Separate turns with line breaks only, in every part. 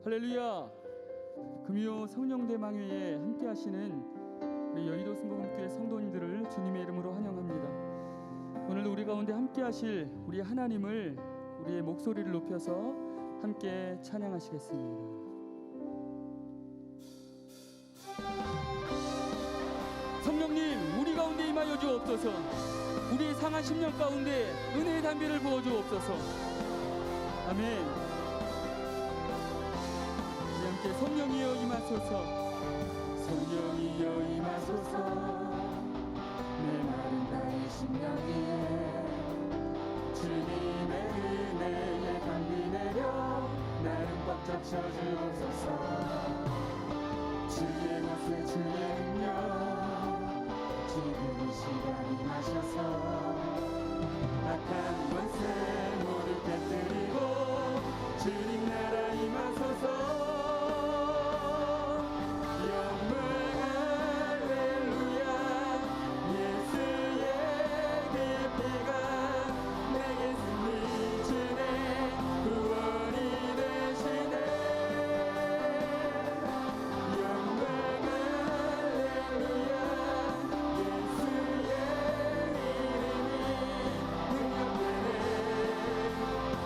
할렐루야. 금요 성령대망회에 함께 하시는 우리 여의도 순복음교회 성도님들을 주님의 이름으로 환영합니다. 오늘도 우리 가운데 함께 하실 우리 하나님을 우리의 목소리를 높여서 함께 찬양하시겠습니다. 성령님, 우리 가운데 임하여 주옵소서. 우리의 상한 심령 가운데 은혜의 담비를 부어 주옵소서. 아멘. 우리 함께 성령이여 임하소서. 성령이여 임하소서.
메마른 나의 심령에 주님의 은혜에 담비 내려 나를 꽉 잡혀주옵소서. 주의 곳에 주의 능력 지금 이 시간 임하셔서 악한 권세 모두 깨뜨리고 주님 나라 임하소서.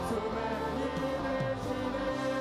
소망이 되시네.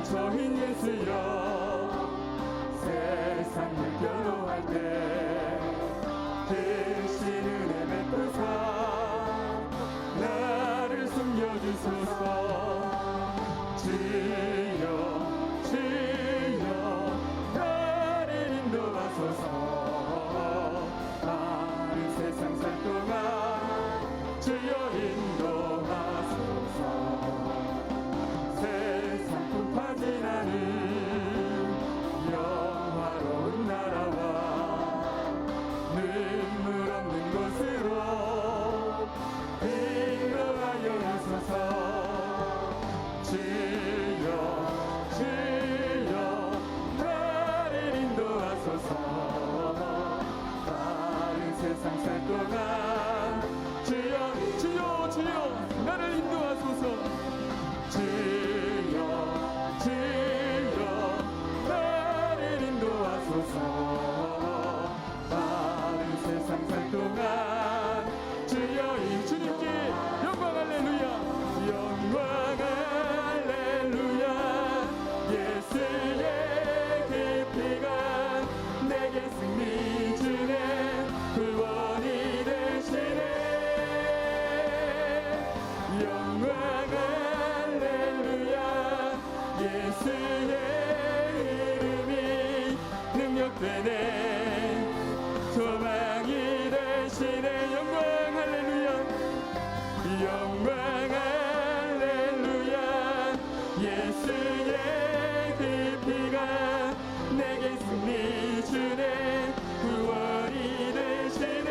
저인 예수여 세상을 변호할 때 대신 은혜 베푸사 나를 숨겨주소서. 주여 주여 나를 인도하소서. 나는 세상 살 동안 주여 인도하소서. 세상 품파진 않은 영화로운 나라와 눈물 없는 곳으로 인도하여 주소서. 주여 주여 나를 인도하소서. 다른 세상 살 동안 주여 주여 주여 나를 인도하소서. 주여 주여 나를 인도하소서. 다른 세상 살 동안 주여 이 주님께 영광 할렐루야 영광 할렐루야. 예수의 그 피가 내게 승리 주네 구원이 되시네. 영광 할렐루야. 예수의 이름이 능력되네 소망이 되시네. 영광 할렐루야 영광 할렐루야. 예수의 그 피가 내게 승리 주네 구원이 되시네.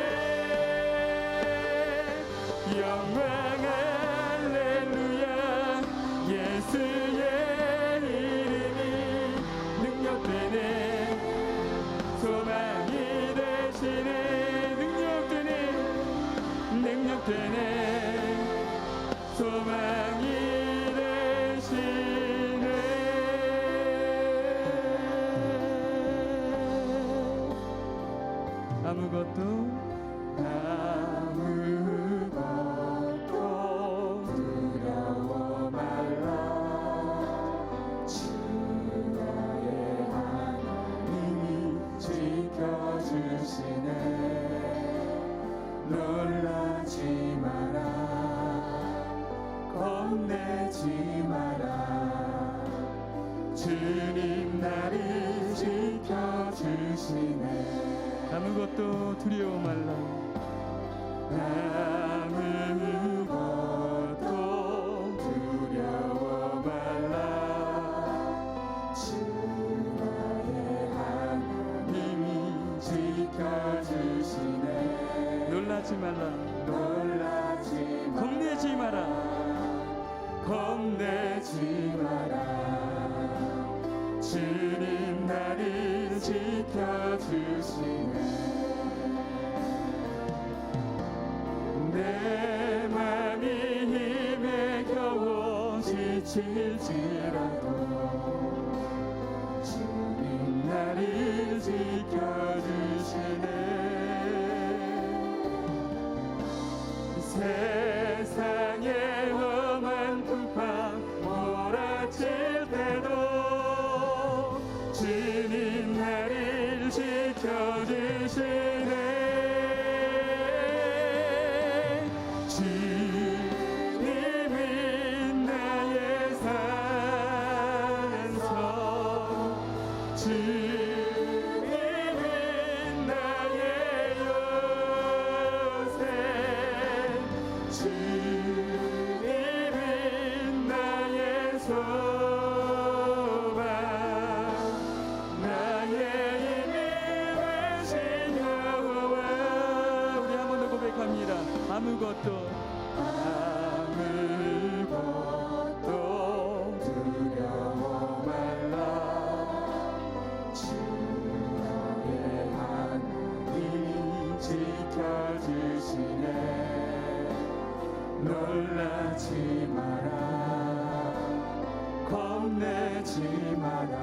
영광 할렐루야. 예수의 이름이 능력되네 소망이 되시네. 능력되네 능력되네 소망이 되시네. 아무것도
두려워 말라. 주 나의 하나님이 지켜주시네. 놀라지 마라 겁내지 마라. 주님 나를 지켜주시네.
아무것도 두려워 말라.
아무것도 두려워 말라. 주 나의 하나님이 지켜주시네.
놀라지 말라
놀라지 마라
겁내지 마라
겁내지 마라. 주님 나를 지켜주시네. 내 맘이 힘에 겨워 지칠지라도 주님 나를 지켜주시네. 세상의 험한 풍파 몰아칠 때도 주님 나를 지켜주시네. 주님은 나의 산성 주님은 나의 요새 주님은 나의 소망 나의 힘이 되신 여호와.
우리 한 번 더 고백합니다. 아무것도
두려워 말라. 주 나의 하나님이 지켜주시네. 놀라지 마라 겁내지 마라.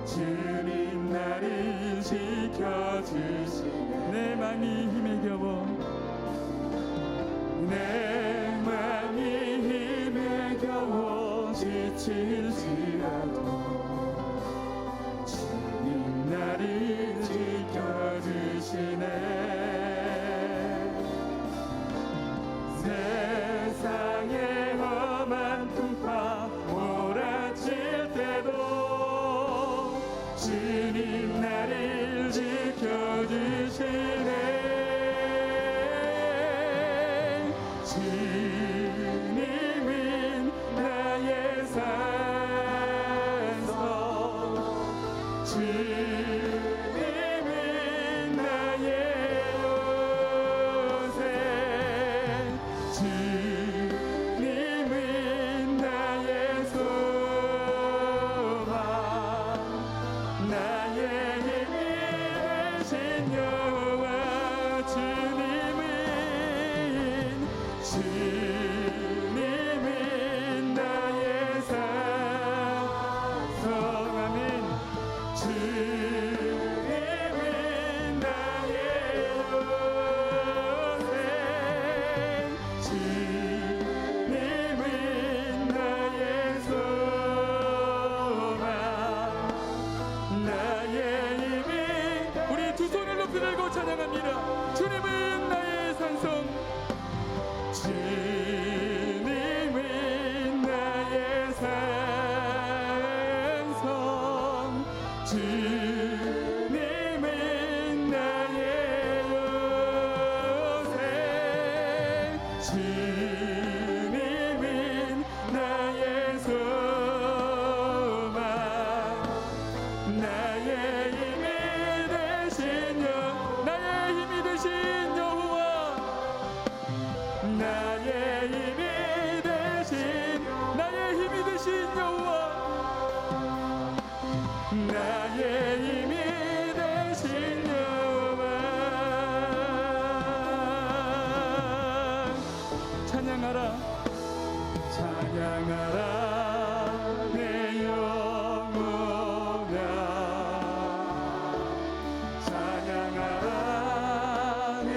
주님 나를 지켜주시네.
내 맘이 힘에 겨워
내 맘이 힘에 겨워 지칠지라도 주님 나를 지켜주시네. 세상의 험한 풍파 몰아칠 때도 주님 나를 지켜주시네. 주님은 나의 산성, 주님은 나의 요새, 주님은 나의 소망, 나의 힘이 되신 여호와. 주님은 나의 산성. 아멘. 주님은 나의 요새, 주님은 나의 소망, 나의 힘이.
우리 두 손을 높이 들고 찬양합니다. 주님은 나의 산성,
주님은 나의 산성, 주님은 나의 요새, 주님은 나의 소망, 나의 힘이 되신 여호와. 나의 힘이 되신 여호와. 나의 힘이 되신 여호와.
찬양하라.
찬양하라 내 영혼아. 찬양하라 내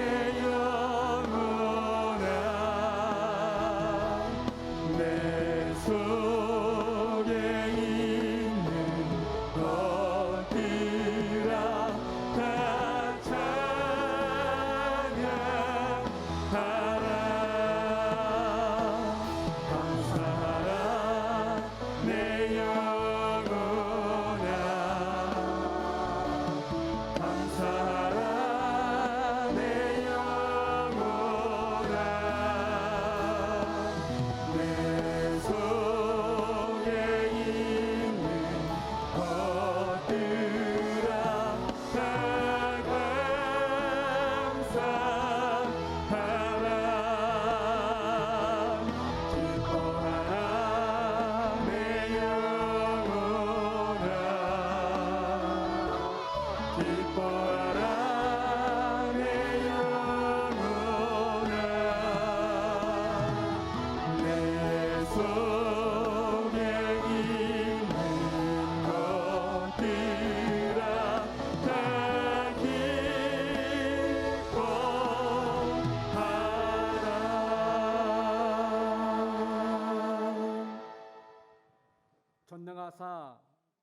영혼아. 내 속에 있는 것들아 다 찬양하라. 감사하라 내 영혼아. 감사하라 내 영혼아. 내 속에 있는 것들아 다 감사하라. 기뻐하라 내 영혼아. 기뻐하라 내 영혼아. 내 속에 있는 것들아 다 기뻐하라.
전능하사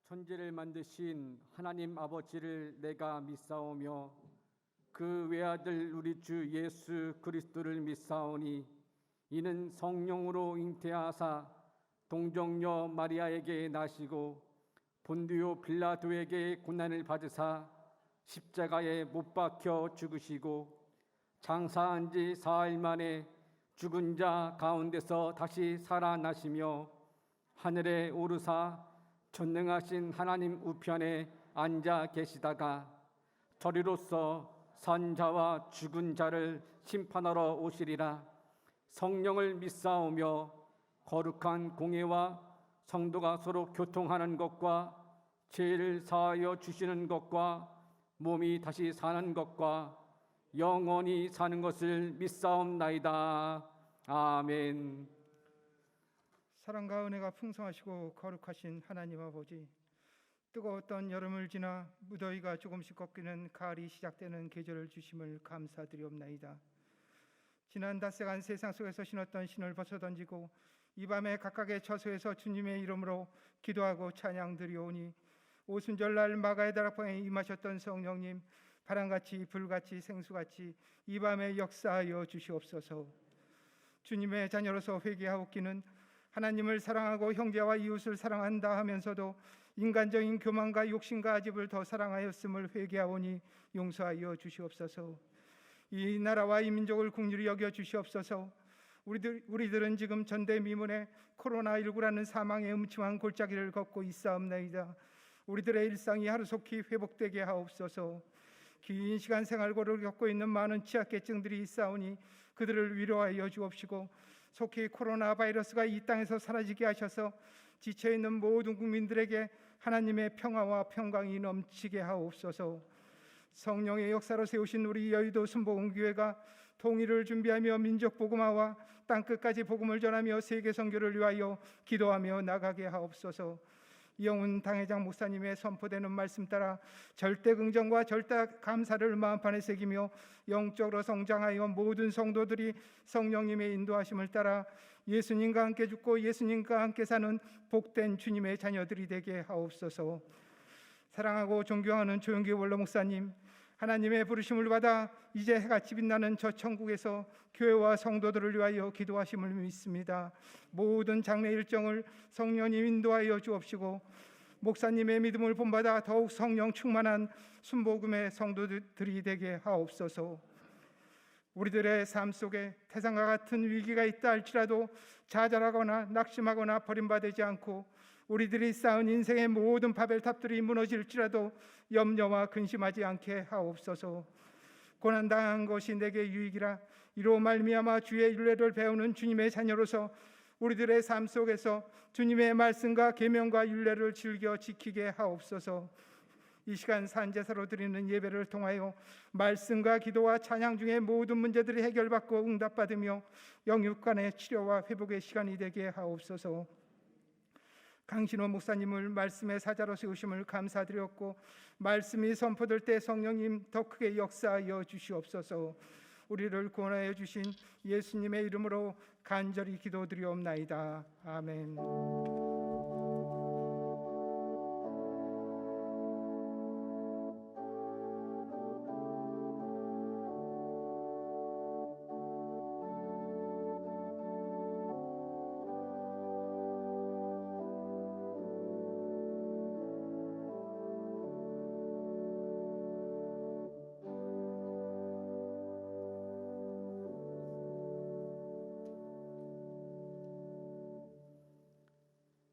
천지를 만드신 하나님 아버지를 내가 믿사오며 그 외아들 우리 주 예수 그리스도를 믿사오니 이는 성령으로 잉태하사 동정녀 마리아에게 나시고 본디오 빌라도에게 고난을 받으사 십자가에 못 박혀 죽으시고 장사한 지 사흘 만에 죽은 자 가운데서 다시 살아나시며 하늘에 오르사 전능하신 하나님 우편에 앉아 계시다가 저리로서 선자와 죽은 자를 심판하러 오시리라. 성령을 믿사오며 거룩한 공예와 성도가 서로 교통하는 것과 죄를 사하여 주시는 것과 몸이 다시 사는 것과 영원히 사는 것을 믿사옵나이다. 아멘.
사랑과 은혜가 풍성하시고 거룩하신 하나님 아버지, 뜨거웠던 여름을 지나 무더위가 조금씩 꺾이는 가을이 시작되는 계절을 주심을 감사드리옵나이다. 지난 닷새간 세상 속에서 신었던 신을 벗어던지고 이 밤에 각각의 처소에서 주님의 이름으로 기도하고 찬양드리오니 오순절날 마가의 다락방에 임하셨던 성령님, 바람같이 불같이 생수같이 이 밤에 역사하여 주시옵소서. 주님의 자녀로서 회개하옵기는 하나님을 사랑하고 형제와 이웃을 사랑한다 하면서도 인간적인 교만과 욕심과 아집을 더 사랑하였음을 회개하오니 용서하여 주시옵소서. 이 나라와 이 민족을 긍휼히 여겨 주시옵소서. 우리들은 지금 전대미문의 코로나19라는 사망의 음침한 골짜기를 걷고 있사옵나이다. 우리들의 일상이 하루속히 회복되게 하옵소서. 긴 시간 생활고를 겪고 있는 많은 취약계층들이 있사오니 그들을 위로하여 주옵시고 속히 코로나 바이러스가 이 땅에서 사라지게 하셔서 지쳐있는 모든 국민들에게 하나님의 평화와 평강이 넘치게 하옵소서. 성령의 역사로 세우신 우리 여의도 순복음교회가 통일을 준비하며 민족 복음화와 땅끝까지 복음을 전하며 세계 선교를 위하여 기도하며 나가게 하옵소서. 이영훈 당회장 목사님의 선포되는 말씀 따라 절대 긍정과 절대 감사를 마음판에 새기며 영적으로 성장하여 모든 성도들이 성령님의 인도하심을 따라 예수님과 함께 죽고 예수님과 함께 사는 복된 주님의 자녀들이 되게 하옵소서. 사랑하고 존경하는 조영기 원로 목사님, 하나님의 부르심을 받아 이제 해같이 빛나는 저 천국에서 교회와 성도들을 위하여 기도하심을 믿습니다. 모든 장례 일정을 성령님 인도하여 주옵시고 목사님의 믿음을 본받아 더욱 성령 충만한 순복음의 성도들이 되게 하옵소서. 우리들의 삶 속에 태산과 같은 위기가 있다 할지라도 좌절하거나 낙심하거나 버림받지 않고 우리들이 쌓은 인생의 모든 바벨탑들이 무너질지라도 염려와 근심하지 않게 하옵소서. 고난당한 것이 내게 유익이라 이로 말미암아 주의 율례를 배우는 주님의 자녀로서 우리들의 삶 속에서 주님의 말씀과 계명과 율례를 즐겨 지키게 하옵소서. 이 시간 산제사로 드리는 예배를 통하여 말씀과 기도와 찬양 중에 모든 문제들이 해결받고 응답받으며 영육간의 치료와 회복의 시간이 되게 하옵소서. 강신호 목사님을 말씀의 사자로 세우심을 감사드렸고 말씀이 선포될 때 성령님 더 크게 역사하여 주시옵소서. 우리를 구원하여 주신 예수님의 이름으로 간절히 기도드리옵나이다. 아멘.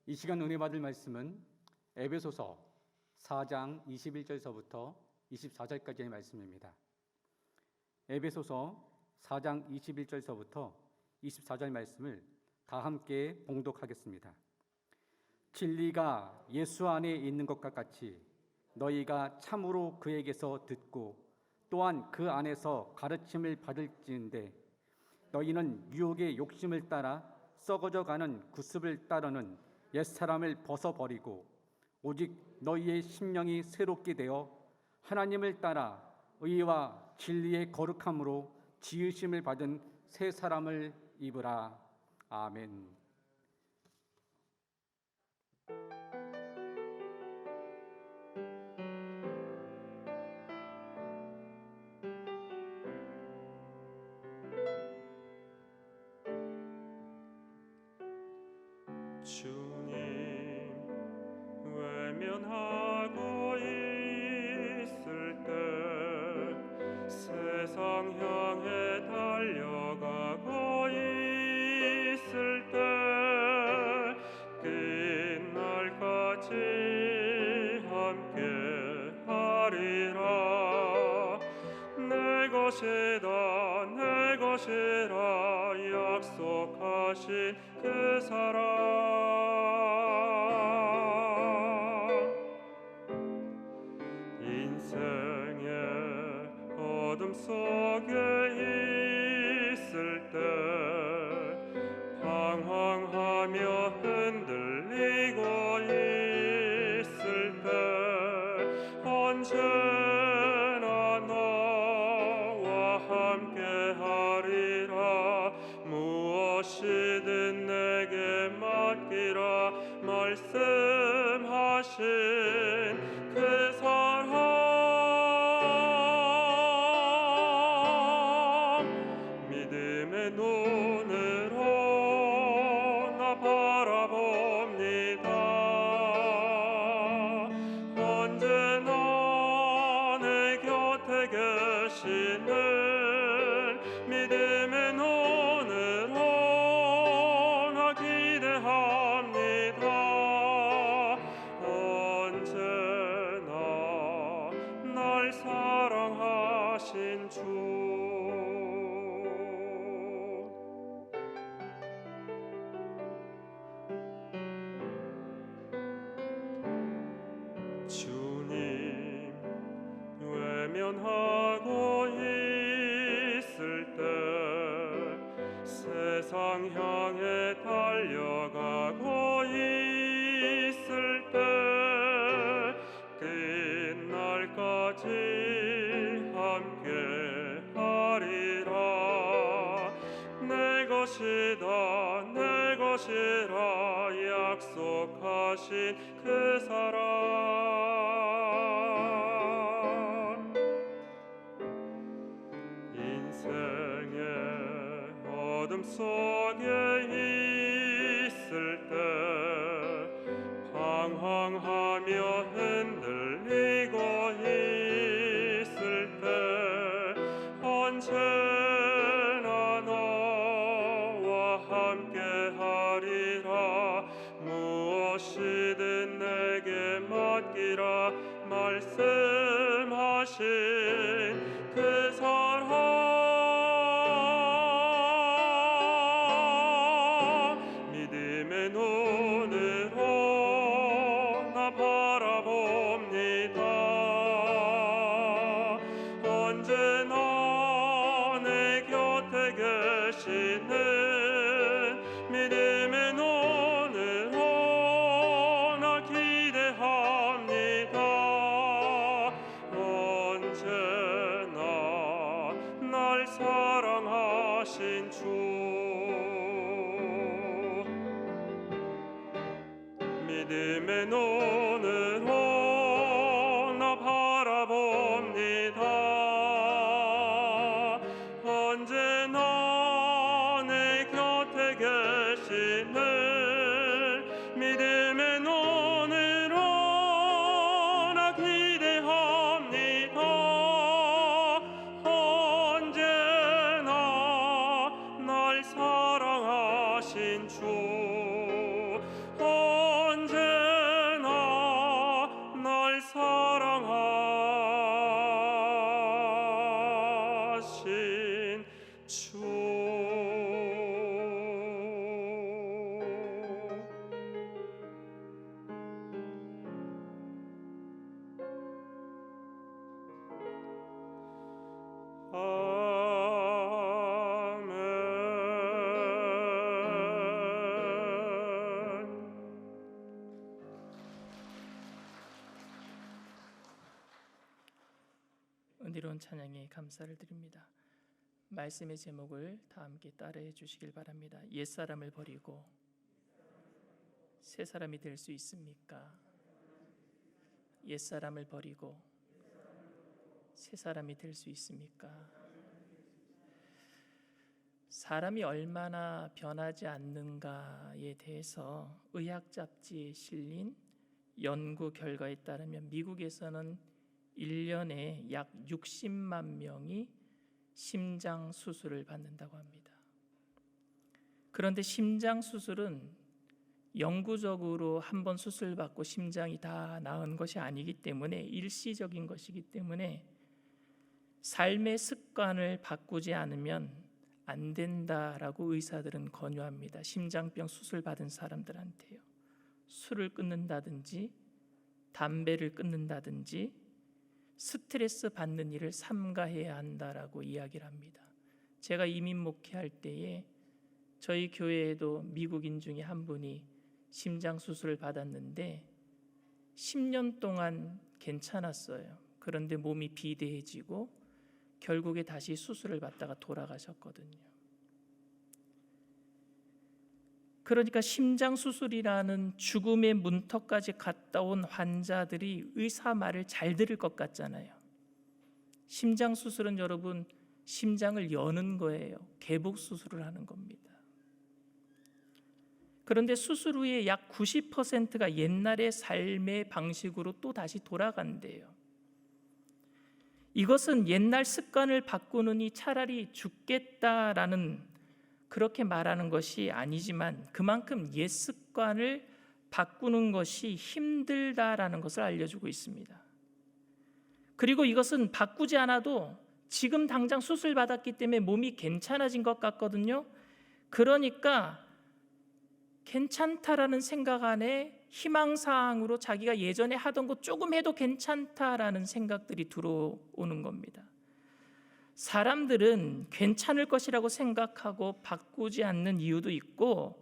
이 시간 은혜 받을 말씀은 에베소서 4장 21절서부터 24절까지의 말씀입니다. 에베소서 4장 21절서부터 24절 말씀을 다 함께 봉독하겠습니다. 진리가 예수 안에 있는 것과 같이 너희가 참으로 그에게서 듣고 또한 그 안에서 가르침을 받을지인데 너희는 유혹의 욕심을 따라 썩어져가는 구습을 따르는 옛사람을 벗어버리고 오직 너희의 심령이 새롭게 되어 하나님을 따라 의와 진리의 거룩함으로 지으심을 받은 새 사람을 입으라. 아멘.
주님 외면하고 있을 때 세상 향해 달려가고 있을 때 긴 날까지 함께 하리라. 내 것이다 내 것이라 약속하신 그 사랑 인생의 어둠 속에 있을 때 방황하며 흔들리고 있을 때 언제나 너와 함께 하리라. 무엇이든 내게
말씀하신 그 사랑 믿음의 눈으로 나 바라봅니다. 언제나 내 곁에 계시는 믿음의 눈으로 나 기대합니다. 언제나 날 사랑하신 주. 주님 외면하고 있을 때 세상 향해 달려가고 있을 때 끝날까지 함께 하리라. 내 것이다 내 것이라 약속하신 그 사랑 인생의 어둠 속에 있을 때 방황하며 흔들리고 있을 때 언제나 너와 함께 하리라. 무엇이든 내게 맡기라 말씀하신 그 사랑 믿음의 눈으로 나 바라봅니다. 언제나 내 곁에 계시는 믿음의 눈으로 나 기대합니다. 언제나 날 사랑하신 주. 믿음의 눈으로 나 바라봅니다. 언제나 내 곁에 계시는 믿음의 눈으로 나 기대합니다. 언제나 날 사랑하신 주. 언제나 날 사랑하신 주. 아멘.
은혜로운 찬양에 감사를 드립니다. 말씀의 제목을 다 함께 따라해 주시길 바랍니다. 옛사람을 버리고 새 사람이 될 수 있습니까? 옛사람을 버리고 새 사람이 될 수 있습니까? 사람이 얼마나 변하지 않는가에 대해서 의학 잡지에 실린 연구 결과에 따르면 미국에서는 1년에 약 60만 명이 심장 수술을 받는다고 합니다. 그런데 심장 수술은 영구적으로 한 번 수술받고 심장이 다 나은 것이 아니기 때문에 일시적인 것이기 때문에 삶의 습관을 바꾸지 않으면 안 된다라고 의사들은 권유합니다. 심장병 수술 받은 사람들한테요. 술을 끊는다든지 담배를 끊는다든지 스트레스 받는 일을 삼가해야 한다라고 이야기를 합니다. 제가 이민 목회할 때에 저희 교회에도 미국인 중에 한 분이 심장 수술을 받았는데 10년 동안 괜찮았어요. 그런데 몸이 비대해지고 결국에 다시 수술을 받다가 돌아가셨거든요. 그러니까 심장 수술이라는 죽음의 문턱까지 갔다 온 환자들이 의사 말을 잘 들을 것 같잖아요. 심장 수술은 여러분 심장을 여는 거예요. 개복 수술을 하는 겁니다. 그런데 수술 후에 약 90%가 옛날의 삶의 방식으로 또 다시 돌아간대요. 이것은 옛날 습관을 바꾸느니 차라리 죽겠다라는 그렇게 말하는 것이 아니지만 그만큼 옛 습관을 바꾸는 것이 힘들다라는 것을 알려주고 있습니다. 그리고 이것은 바꾸지 않아도 지금 당장 수술 받았기 때문에 몸이 괜찮아진 것 같거든요. 그러니까 괜찮다라는 생각 안에 희망사항으로 자기가 예전에 하던 거 조금 해도 괜찮다라는 생각들이 들어오는 겁니다. 사람들은 괜찮을 것이라고 생각하고 바꾸지 않는 이유도 있고,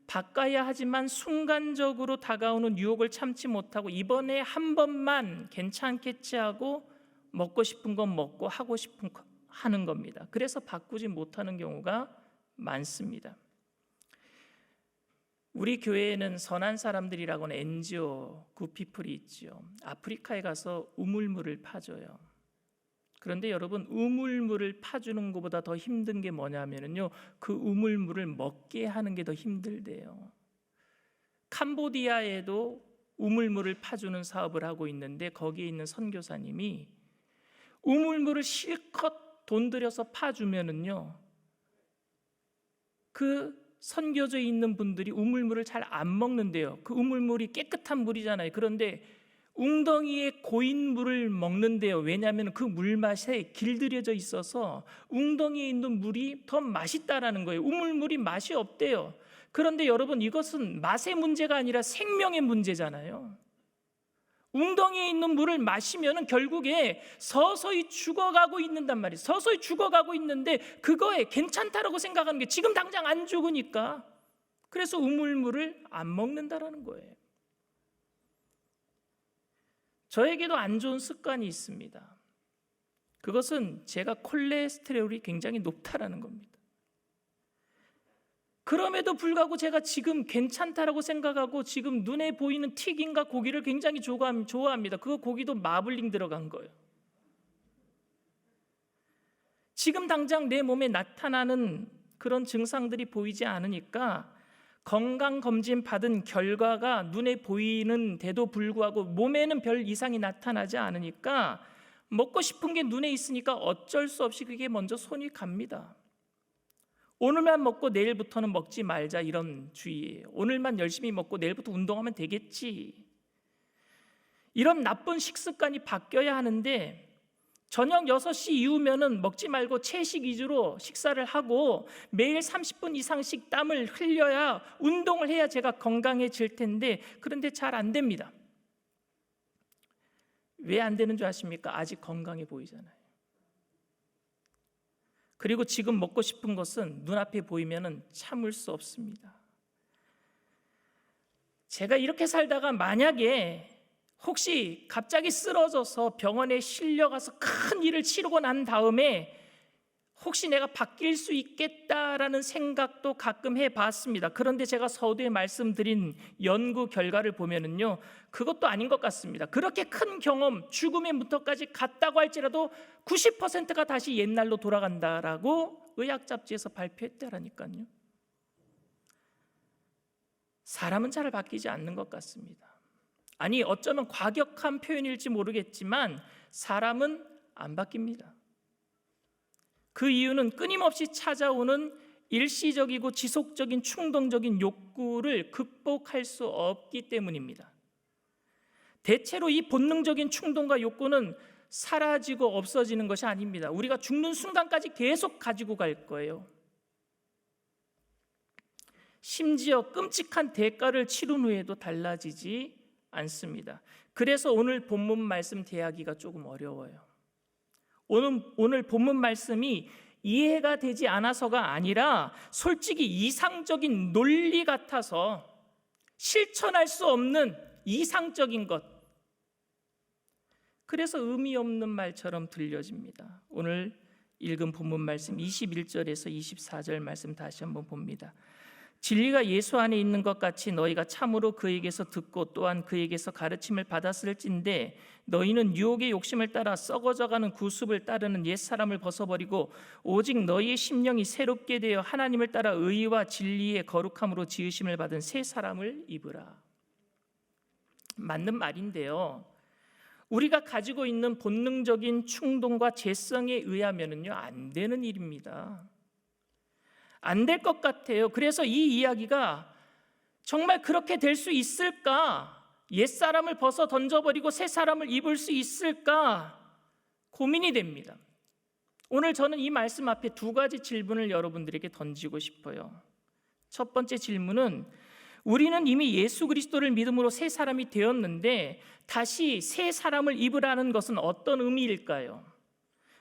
바꿔야 하지만 순간적으로 다가오는 유혹을 참지 못하고 이번에 한 번만 괜찮겠지 하고 먹고 싶은 건 먹고 하고 싶은 거 하는 겁니다. 그래서 바꾸지 못하는 경우가 많습니다. 우리 교회에는 선한 사람들이라고는 NGO 굿피플이 있죠. 아프리카에 가서 우물물을 파줘요. 그런데 여러분, 우물물을 파주는 것보다 더 힘든 게 뭐냐면요, 그 우물물을 먹게 하는 게 더 힘들대요. 캄보디아에도 우물물을 파주는 사업을 하고 있는데 거기에 있는 선교사님이 우물물을 실컷 돈 들여서 파주면은요, 그 선교지에 있는 분들이 우물물을 잘 안 먹는데요. 그 우물물이 깨끗한 물이잖아요. 그런데 웅덩이에 고인 물을 먹는데요. 왜냐하면 그 물맛에 길들여져 있어서 웅덩이에 있는 물이 더 맛있다라는 거예요. 우물물이 맛이 없대요. 그런데 여러분, 이것은 맛의 문제가 아니라 생명의 문제잖아요. 웅덩이에 있는 물을 마시면 결국에 서서히 죽어가고 있는단 말이에요. 서서히 죽어가고 있는데 그거에 괜찮다라고 생각하는 게 지금 당장 안 죽으니까, 그래서 우물물을 안 먹는다라는 거예요. 저에게도 안 좋은 습관이 있습니다. 그것은 제가 콜레스테롤이 굉장히 높다라는 겁니다. 그럼에도 불구하고 제가 지금 괜찮다라고 생각하고 지금 눈에 보이는 튀김과 고기를 굉장히 좋아합니다. 그 고기도 마블링 들어간 거예요. 지금 당장 내 몸에 나타나는 그런 증상들이 보이지 않으니까, 건강검진 받은 결과가 눈에 보이는데도 불구하고 몸에는 별 이상이 나타나지 않으니까 먹고 싶은 게 눈에 있으니까 어쩔 수 없이 그게 먼저 손이 갑니다. 오늘만 먹고 내일부터는 먹지 말자, 이런 주의예요. 오늘만 열심히 먹고 내일부터 운동하면 되겠지. 이런 나쁜 식습관이 바뀌어야 하는데, 저녁 6시 이후면은 먹지 말고 채식 위주로 식사를 하고 매일 30분 이상씩 땀을 흘려야, 운동을 해야 제가 건강해질 텐데, 그런데 잘 안 됩니다. 왜 안 되는 줄 아십니까? 아직 건강해 보이잖아요. 그리고 지금 먹고 싶은 것은 눈앞에 보이면은 참을 수 없습니다. 제가 이렇게 살다가 만약에 혹시 갑자기 쓰러져서 병원에 실려가서 큰 일을 치르고 난 다음에 혹시 내가 바뀔 수 있겠다라는 생각도 가끔 해봤습니다. 그런데 제가 서두에 말씀드린 연구 결과를 보면은요, 그것도 아닌 것 같습니다. 그렇게 큰 경험, 죽음의 문턱까지 갔다고 할지라도 90%가 다시 옛날로 돌아간다라고 의학 잡지에서 발표했다라니까요. 사람은 잘 바뀌지 않는 것 같습니다. 아니, 어쩌면 과격한 표현일지 모르겠지만 사람은 안 바뀝니다. 그 이유는 끊임없이 찾아오는 일시적이고 지속적인 충동적인 욕구를 극복할 수 없기 때문입니다. 대체로 이 본능적인 충동과 욕구는 사라지고 없어지는 것이 아닙니다. 우리가 죽는 순간까지 계속 가지고 갈 거예요. 심지어 끔찍한 대가를 치른 후에도 달라지지 않습니다. 그래서 오늘 본문 말씀 대하기가 조금 어려워요. 오늘 본문 말씀이 이해가 되지 않아서가 아니라 솔직히 이상적인 논리 같아서 실천할 수 없는 이상적인 것, 그래서 의미 없는 말처럼 들려집니다. 오늘 읽은 본문 말씀 21절에서 24절 말씀 다시 한번 봅니다. 진리가 예수 안에 있는 것 같이 너희가 참으로 그에게서 듣고 또한 그에게서 가르침을 받았을진데 너희는 유혹의 욕심을 따라 썩어져가는 구습을 따르는 옛사람을 벗어버리고 오직 너희의 심령이 새롭게 되어 하나님을 따라 의와 진리의 거룩함으로 지으심을 받은 새 사람을 입으라. 맞는 말인데요, 우리가 가지고 있는 본능적인 충동과 재성에 의하면은요 안 되는 일입니다. 안 될 것 같아요. 그래서 이 이야기가 정말 그렇게 될 수 있을까? 옛사람을 벗어 던져버리고 새 사람을 입을 수 있을까? 고민이 됩니다. 오늘 저는 이 말씀 앞에 두 가지 질문을 여러분들에게 던지고 싶어요. 첫 번째 질문은 우리는 이미 예수 그리스도를 믿음으로 새 사람이 되었는데 다시 새 사람을 입으라는 것은 어떤 의미일까요?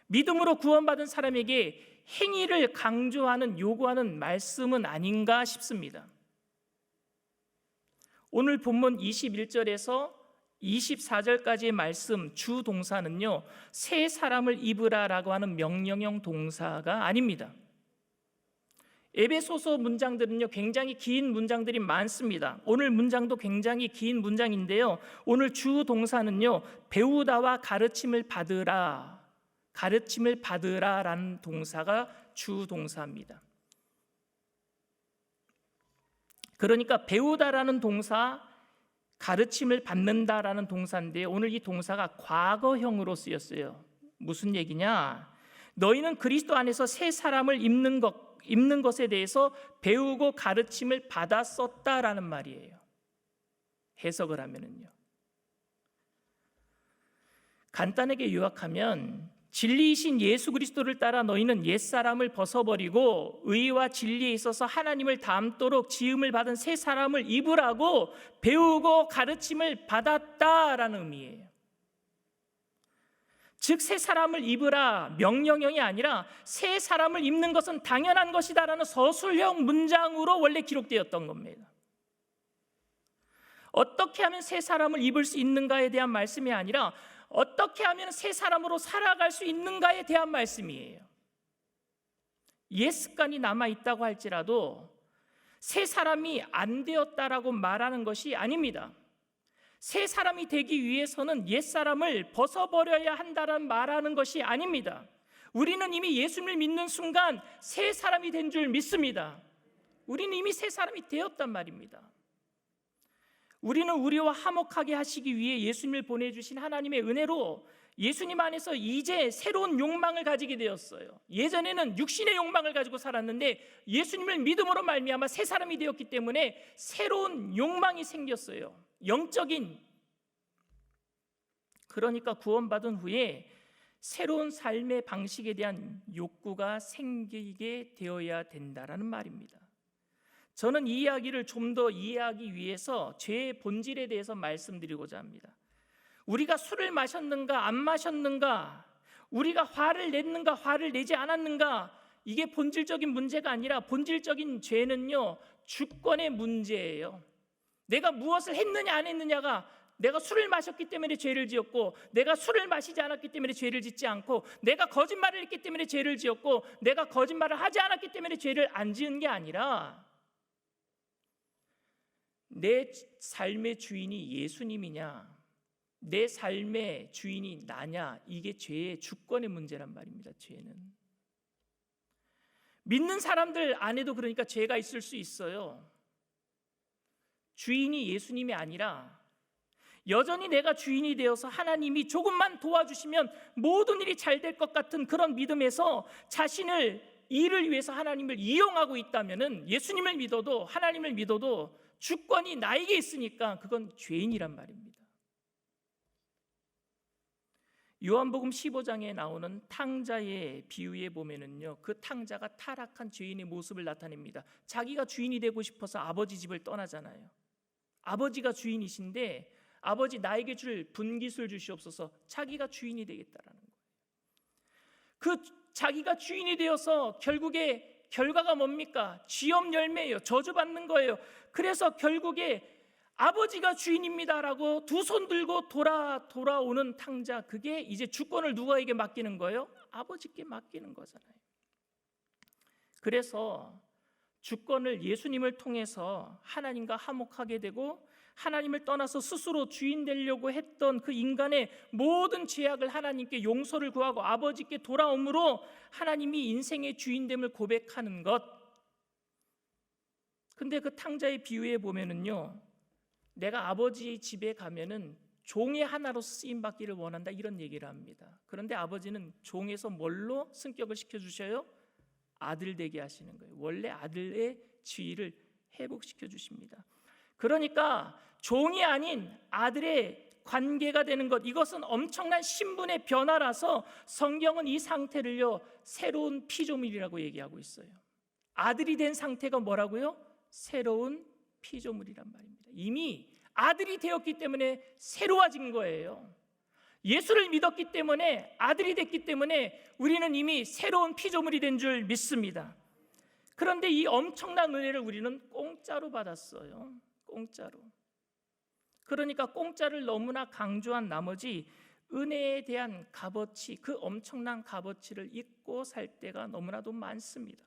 믿음으로 구원받은 사람에게 행위를 강조하는 요구하는 말씀은 아닌가 싶습니다. 오늘 본문 21절에서 24절까지의 말씀 주 동사는요 새 사람을 입으라라고 하는 명령형 동사가 아닙니다. 에베소서 문장들은요 굉장히 긴 문장들이 많습니다. 오늘 문장도 굉장히 긴 문장인데요, 오늘 주 동사는요 배우다와 가르침을 받으라라는 동사가 주 동사입니다. 그러니까 배우다라는 동사, 가르침을 받는다라는 동사인데 오늘 이 동사가 과거형으로 쓰였어요. 무슨 얘기냐? 너희는 그리스도 안에서 새 사람을 입는 것에 대해서 배우고 가르침을 받았었다라는 말이에요. 해석을 하면은요. 간단하게 요약하면 진리이신 예수 그리스도를 따라 너희는 옛사람을 벗어버리고 의와 진리에 있어서 하나님을 닮도록 지음을 받은 새 사람을 입으라고 배우고 가르침을 받았다라는 의미예요. 즉 새 사람을 입으라 명령형이 아니라 새 사람을 입는 것은 당연한 것이다라는 서술형 문장으로 원래 기록되었던 겁니다. 어떻게 하면 새 사람을 입을 수 있는가에 대한 말씀이 아니라 어떻게 하면 새 사람으로 살아갈 수 있는가에 대한 말씀이에요. 옛 습관이 남아있다고 할지라도 새 사람이 안 되었다라고 말하는 것이 아닙니다. 새 사람이 되기 위해서는 옛 사람을 벗어버려야 한다는 말하는 것이 아닙니다. 우리는 이미 예수님을 믿는 순간 새 사람이 된 줄 믿습니다. 우리는 이미 새 사람이 되었단 말입니다. 우리는 우리와 화목하게 하시기 위해 예수님을 보내주신 하나님의 은혜로 예수님 안에서 이제 새로운 욕망을 가지게 되었어요. 예전에는 육신의 욕망을 가지고 살았는데 예수님을 믿음으로 말미암아 새 사람이 되었기 때문에 새로운 욕망이 생겼어요. 영적인. 그러니까 구원받은 후에 새로운 삶의 방식에 대한 욕구가 생기게 되어야 된다라는 말입니다. 저는 이 이야기를 좀 더 이해하기 위해서 죄의 본질에 대해서 말씀드리고자 합니다. 우리가 술을 마셨는가 안 마셨는가, 우리가 화를 냈는가 화를 내지 않았는가, 이게 본질적인 문제가 아니라 본질적인 죄는요 주권의 문제예요. 내가 무엇을 했느냐 안 했느냐가, 내가 술을 마셨기 때문에 죄를 지었고 내가 술을 마시지 않았기 때문에 죄를 짓지 않고 내가 거짓말을 했기 때문에 죄를 지었고 내가 거짓말을 하지 않았기 때문에 죄를 안 지은 게 아니라 내 삶의 주인이 예수님이냐, 내 삶의 주인이 나냐, 이게 죄의 주권의 문제란 말입니다. 죄는 믿는 사람들 안에도 그러니까 죄가 있을 수 있어요. 주인이 예수님이 아니라 여전히 내가 주인이 되어서 하나님이 조금만 도와주시면 모든 일이 잘 될 것 같은 그런 믿음에서 자신을 일을 위해서 하나님을 이용하고 있다면은 예수님을 믿어도 하나님을 믿어도 주권이 나에게 있으니까 그건 죄인이란 말입니다. 요한복음 15장에 나오는 탕자의 비유에 보면은요, 그 탕자가 타락한 죄인의 모습을 나타냅니다. 자기가 주인이 되고 싶어서 아버지 집을 떠나잖아요. 아버지가 주인이신데 아버지 나에게 줄 분깃을 주시옵소서, 자기가 주인이 되겠다라는 거예요. 그 자기가 주인이 되어서 결국에 결과가 뭡니까? 쥐업 열매예요. 저주받는 거예요. 그래서 결국에 아버지가 주인입니다라고 두 손 들고 돌아오는 탕자, 그게 이제 주권을 누구에게 맡기는 거예요? 아버지께 맡기는 거잖아요. 그래서 주권을 예수님을 통해서 하나님과 화목하게 되고 하나님을 떠나서 스스로 주인 되려고 했던 그 인간의 모든 죄악을 하나님께 용서를 구하고 아버지께 돌아옴으로 하나님이 인생의 주인됨을 고백하는 것. 근데 그 탕자의 비유에 보면은요, 내가 아버지 집에 가면은 종의 하나로 쓰임 받기를 원한다, 이런 얘기를 합니다. 그런데 아버지는 종에서 뭘로 승격을 시켜주셔요? 아들 되게 하시는 거예요. 원래 아들의 지위를 회복시켜 주십니다. 그러니까 종이 아닌 아들의 관계가 되는 것, 이것은 엄청난 신분의 변화라서 성경은 이 상태를요, 새로운 피조물이라고 얘기하고 있어요. 아들이 된 상태가 뭐라고요? 새로운 피조물이란 말입니다. 이미 아들이 되었기 때문에 새로워진 거예요. 예수를 믿었기 때문에, 아들이 됐기 때문에 우리는 이미 새로운 피조물이 된 줄 믿습니다. 그런데 이 엄청난 은혜를 우리는 공짜로 받았어요. 공짜로. 그러니까 공짜를 너무나 강조한 나머지 은혜에 대한 값어치, 그 엄청난 값어치를 잊고 살 때가 너무나도 많습니다.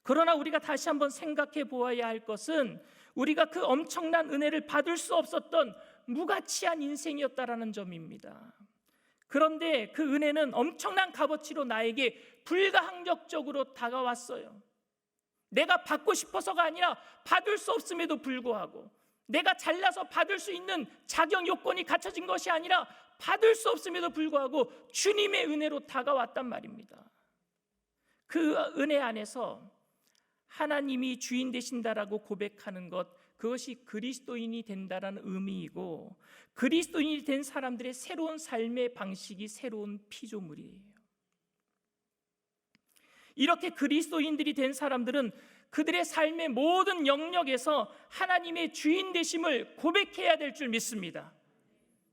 그러나 우리가 다시 한번 생각해 보아야 할 것은 우리가 그 엄청난 은혜를 받을 수 없었던 무가치한 인생이었다라는 점입니다. 그런데 그 은혜는 엄청난 값어치로 나에게 불가항력적으로 다가왔어요. 내가 받고 싶어서가 아니라 받을 수 없음에도 불구하고, 내가 잘나서 받을 수 있는 자격 요건이 갖춰진 것이 아니라 받을 수 없음에도 불구하고 주님의 은혜로 다가왔단 말입니다. 그 은혜 안에서 하나님이 주인 되신다라고 고백하는 것, 그것이 그리스도인이 된다라는 의미이고, 그리스도인이 된 사람들의 새로운 삶의 방식이 새로운 피조물이에요. 이렇게 그리스도인들이 된 사람들은 그들의 삶의 모든 영역에서 하나님의 주인 되심을 고백해야 될 줄 믿습니다.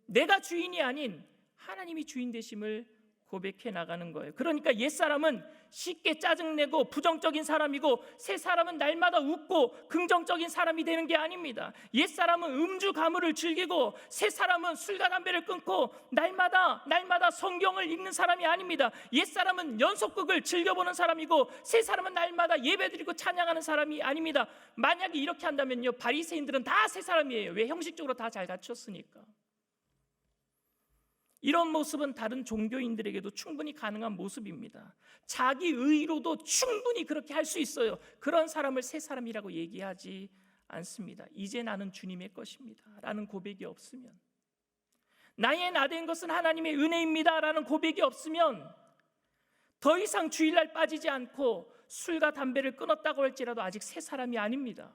내가 주인이 아닌 하나님이 주인 되심을 고백해 나가는 거예요. 그러니까 옛사람은 쉽게 짜증내고 부정적인 사람이고 새 사람은 날마다 웃고 긍정적인 사람이 되는 게 아닙니다. 옛사람은 음주 가물을 즐기고 새 사람은 술과 담배를 끊고 날마다 성경을 읽는 사람이 아닙니다. 옛사람은 연속극을 즐겨보는 사람이고 새 사람은 날마다 예배드리고 찬양하는 사람이 아닙니다. 만약에 이렇게 한다면요, 바리새인들은 다 새 사람이에요. 왜? 형식적으로 다 잘 갖췄으니까. 이런 모습은 다른 종교인들에게도 충분히 가능한 모습입니다. 자기 의로도 충분히 그렇게 할 수 있어요. 그런 사람을 새 사람이라고 얘기하지 않습니다. 이제 나는 주님의 것입니다 라는 고백이 없으면, 나의 나 된 것은 하나님의 은혜입니다 라는 고백이 없으면, 더 이상 주일날 빠지지 않고 술과 담배를 끊었다고 할지라도 아직 새 사람이 아닙니다.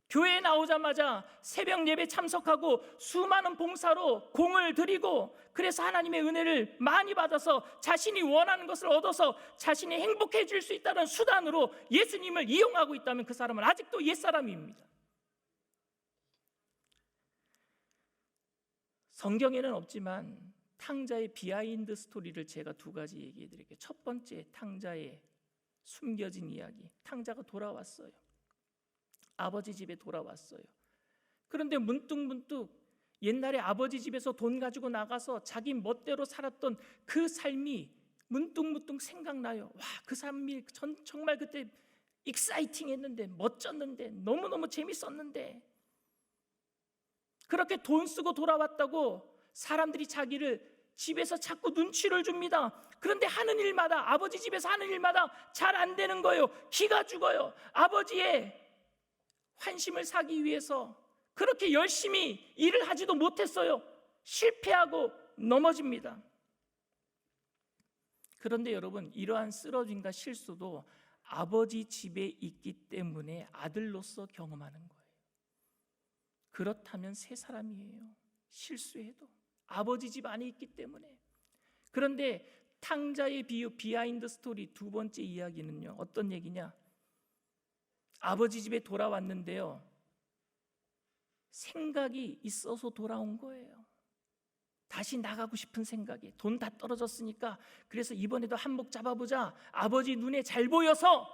교회에 나오자마자 새벽 예배 참석하고 수많은 봉사로 공을 들이고, 그래서 하나님의 은혜를 많이 받아서 자신이 원하는 것을 얻어서 자신이 행복해질 수 있다는 수단으로 예수님을 이용하고 있다면 그 사람은 아직도 옛사람입니다. 성경에는 없지만 탕자의 비하인드 스토리를 제가 두 가지 얘기해 드릴게요. 첫 번째, 탕자의 숨겨진 이야기. 탕자가 돌아왔어요. 아버지 집에 돌아왔어요. 그런데 문득 옛날에 아버지 집에서 돈 가지고 나가서 자기 멋대로 살았던 그 삶이 문득 생각나요. 와, 그 삶이 정말 그때 익사이팅했는데, 멋졌는데, 너무너무 재밌었는데, 그렇게 돈 쓰고 돌아왔다고 사람들이 자기를 집에서 자꾸 눈치를 줍니다. 그런데 하는 일마다, 아버지 집에서 하는 일마다 잘 안 되는 거예요. 기가 죽어요. 아버지의 환심을 사기 위해서 그렇게 열심히 일을 하지도 못했어요. 실패하고 넘어집니다. 그런데 여러분, 이러한 쓰러짐과 실수도 아버지 집에 있기 때문에 아들로서 경험하는 거예요. 그렇다면 새 사람이에요. 실수해도 아버지 집 안에 있기 때문에. 그런데 탕자의 비유, 비하인드 스토리 두 번째 이야기는요, 어떤 얘기냐? 아버지 집에 돌아왔는데요, 생각이 있어서 돌아온 거예요. 다시 나가고 싶은 생각이, 돈 다 떨어졌으니까 그래서 이번에도 한몫 잡아보자. 아버지 눈에 잘 보여서,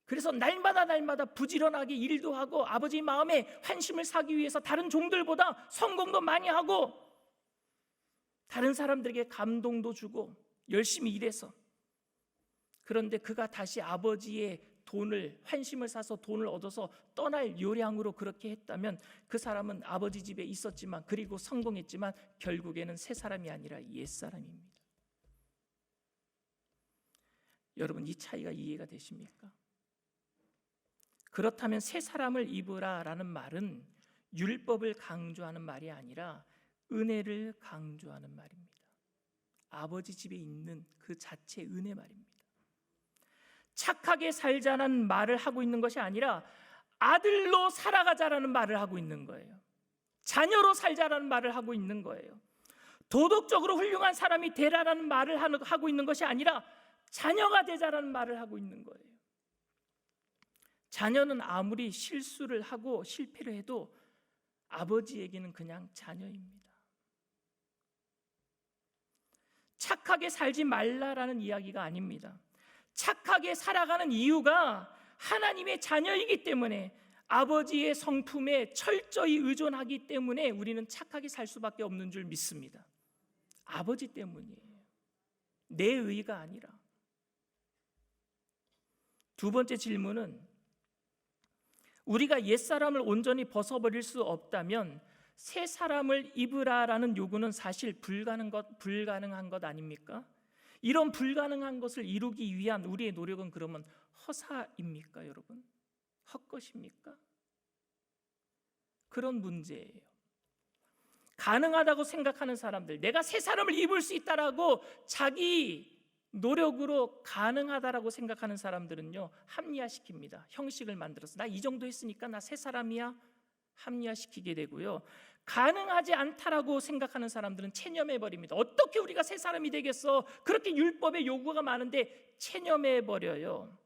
그래서 날마다 부지런하게 일도 하고 아버지 마음에 환심을 사기 위해서 다른 종들보다 성공도 많이 하고 다른 사람들에게 감동도 주고 열심히 일해서. 그런데 그가 다시 아버지의 돈을 환심을 사서 돈을 얻어서 떠날 요량으로 그렇게 했다면 그 사람은 아버지 집에 있었지만 그리고 성공했지만 결국에는 새 사람이 아니라 옛 사람입니다. 여러분, 이 차이가 이해가 되십니까? 그렇다면 새 사람을 입으라라는 말은 율법을 강조하는 말이 아니라 은혜를 강조하는 말입니다. 아버지 집에 있는 그 자체 은혜 말입니다. 착하게 살자라는 말을 하고 있는 것이 아니라 아들로 살아가자라는 말을 하고 있는 거예요. 자녀로 살자라는 말을 하고 있는 거예요. 도덕적으로 훌륭한 사람이 되라라는 말을 하고 있는 것이 아니라 자녀가 되자라는 말을 하고 있는 거예요. 자녀는 아무리 실수를 하고 실패를 해도 아버지에게는 그냥 자녀입니다. 착하게 살지 말라라는 이야기가 아닙니다. 착하게 살아가는 이유가 하나님의 자녀이기 때문에, 아버지의 성품에 철저히 의존하기 때문에 우리는 착하게 살 수밖에 없는 줄 믿습니다. 아버지 때문이에요. 내 의가 아니라. 두 번째 질문은, 우리가 옛사람을 온전히 벗어버릴 수 없다면 새 사람을 입으라라는 요구는 사실 불가능한 것 아닙니까? 이런 불가능한 것을 이루기 위한 우리의 노력은 그러면 허사입니까, 여러분? 헛것입니까? 그런 문제예요. 가능하다고 생각하는 사람들, 내가 새 사람을 입을 수 있다라고 자기 노력으로 가능하다라고 생각하는 사람들은요, 합리화시킵니다. 형식을 만들어서 나 이 정도 했으니까 나 새 사람이야, 합리화시키게 되고요. 가능하지 않다라고 생각하는 사람들은 체념해버립니다. 어떻게 우리가 새 사람이 되겠어? 그렇게 율법의 요구가 많은데 체념해버려요.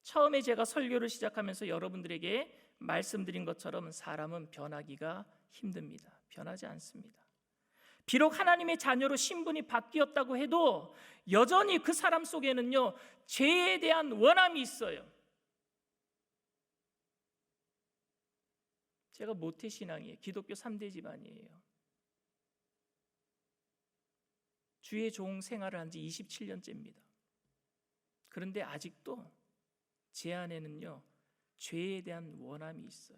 처음에 제가 설교를 시작하면서 여러분들에게 말씀드린 것처럼 사람은 변하기가 힘듭니다. 변하지 않습니다. 비록 하나님의 자녀로 신분이 바뀌었다고 해도 여전히 그 사람 속에는요, 죄에 대한 원함이 있어요. 제가 모태신앙이에요. 기독교 3대 집안이에요. 주의 종 생활을 한 지 27년째입니다. 그런데 아직도 제 안에는요, 죄에 대한 원함이 있어요.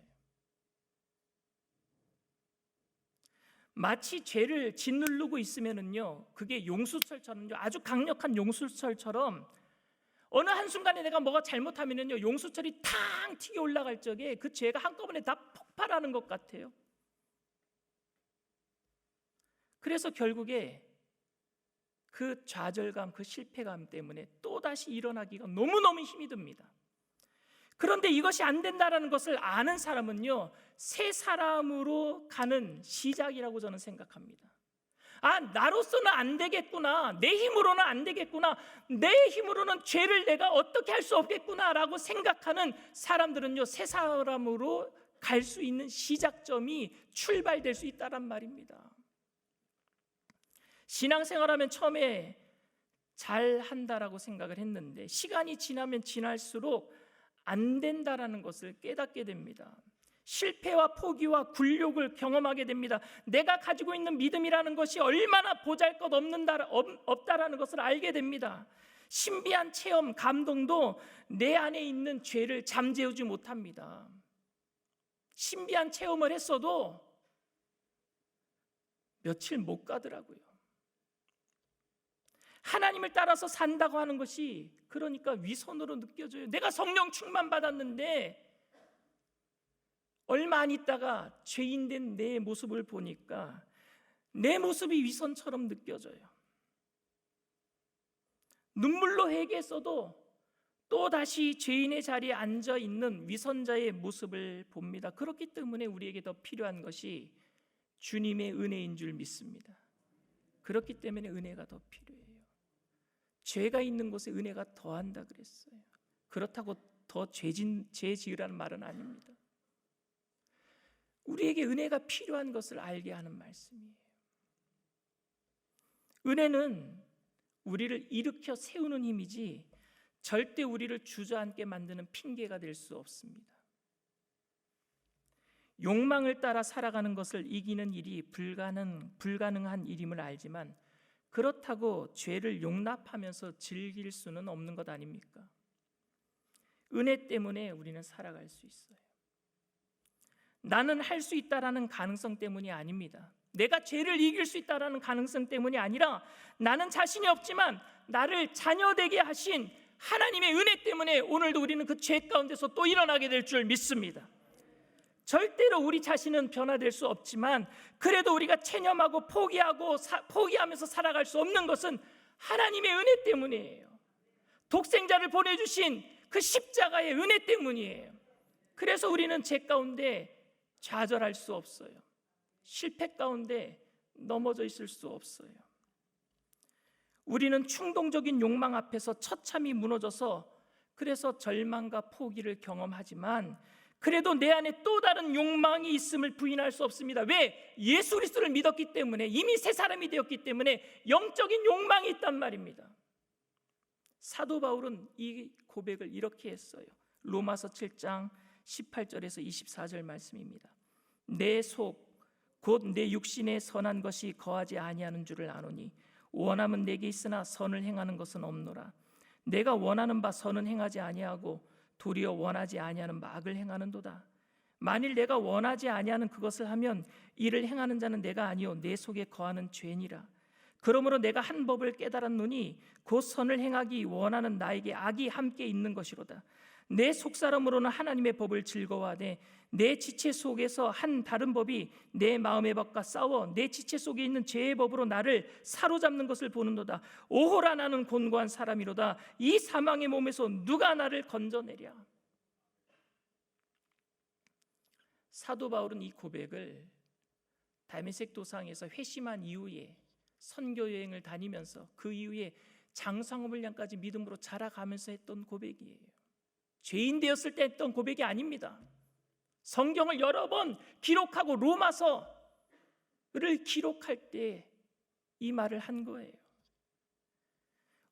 마치 죄를 짓누르고 있으면은요, 그게 용수철처럼요, 아주 강력한 용수철처럼 어느 한순간에 내가 뭐가 잘못하면은요, 용수철이 탕 튀겨 올라갈 적에 그 죄가 한꺼번에 다 폭발하는 것 같아요. 그래서 결국에 그 좌절감, 그 실패감 때문에 또다시 일어나기가 너무너무 힘이 듭니다. 그런데 이것이 안 된다라는 것을 아는 사람은요, 새 사람으로 가는 시작이라고 저는 생각합니다. 아, 나로서는 안 되겠구나, 내 힘으로는 안 되겠구나, 내 힘으로는 죄를 내가 어떻게 할 수 없겠구나라고 생각하는 사람들은요, 새 사람으로 갈 수 있는 시작점이 출발될 수 있다란 말입니다. 신앙생활하면 처음에 잘한다라고 생각을 했는데 시간이 지나면 지날수록 안 된다라는 것을 깨닫게 됩니다. 실패와 포기와 굴욕을 경험하게 됩니다. 내가 가지고 있는 믿음이라는 것이 얼마나 보잘것없다라는 것을 알게 됩니다. 신비한 체험, 감동도 내 안에 있는 죄를 잠재우지 못합니다. 신비한 체험을 했어도 며칠 못 가더라고요. 하나님을 따라서 산다고 하는 것이 그러니까 위선으로 느껴져요. 내가 성령 충만 받았는데 얼마 안 있다가 죄인된 내 모습을 보니까 내 모습이 위선처럼 느껴져요. 눈물로 회개했어도 또다시 죄인의 자리에 앉아있는 위선자의 모습을 봅니다. 그렇기 때문에 우리에게 더 필요한 것이 주님의 은혜인 줄 믿습니다. 그렇기 때문에 은혜가 더 필요해요. 죄가 있는 곳에 은혜가 더한다 그랬어요. 그렇다고 더 죄 지으라는 말은 아닙니다. 우리에게 은혜가 필요한 것을 알게 하는 말씀이에요. 은혜는 우리를 일으켜 세우는 힘이지 절대 우리를 주저앉게 만드는 핑계가 될 수 없습니다. 욕망을 따라 살아가는 것을 이기는 일이 불가능한 일임을 알지만 그렇다고 죄를 용납하면서 즐길 수는 없는 것 아닙니까? 은혜 때문에 우리는 살아갈 수 있어요. 나는 할 수 있다라는 가능성 때문이 아닙니다. 내가 죄를 이길 수 있다라는 가능성 때문이 아니라 나는 자신이 없지만 나를 자녀되게 하신 하나님의 은혜 때문에 오늘도 우리는 그 죄 가운데서 또 일어나게 될 줄 믿습니다. 절대로 우리 자신은 변화될 수 없지만 그래도 우리가 체념하고 포기하면서 살아갈 수 없는 것은 하나님의 은혜 때문이에요. 독생자를 보내주신 그 십자가의 은혜 때문이에요. 그래서 우리는 죄 가운데 좌절할 수 없어요. 실패 가운데 넘어져 있을 수 없어요. 우리는 충동적인 욕망 앞에서 처참히 무너져서 그래서 절망과 포기를 경험하지만 그래도 내 안에 또 다른 욕망이 있음을 부인할 수 없습니다. 왜? 예수 그리스도를 믿었기 때문에, 이미 새 사람이 되었기 때문에 영적인 욕망이 있단 말입니다. 사도 바울은 이 고백을 이렇게 했어요. 로마서 7장 18절에서 24절 말씀입니다. 내 속 곧 내 육신에 선한 것이 거하지 아니하는 줄을 아노니 원함은 내게 있으나 선을 행하는 것은 없노라. 내가 원하는 바 선은 행하지 아니하고 도리어 원하지 아니하는 바 악을 행하는도다. 만일 내가 원하지 아니하는 그것을 하면 이를 행하는 자는 내가 아니요 내 속에 거하는 죄니라. 그러므로 내가 한 법을 깨달았노니 곧 선을 행하기 원하는 나에게 악이 함께 있는 것이로다. 내 속사람으로는 하나님의 법을 즐거워하되 내 지체 속에서 한 다른 법이 내 마음의 법과 싸워 내 지체 속에 있는 죄의 법으로 나를 사로잡는 것을 보는도다. 오호라 나는 곤고한 사람이로다. 이 사망의 몸에서 누가 나를 건져내랴. 사도 바울은 이 고백을 다메섹 도상에서 회심한 이후에 선교 여행을 다니면서 그 이후에 장성호물량까지 믿음으로 자라가면서 했던 고백이에요. 죄인 되었을 때 했던 고백이 아닙니다. 성경을 여러 번 기록하고 로마서를 기록할 때 이 말을 한 거예요.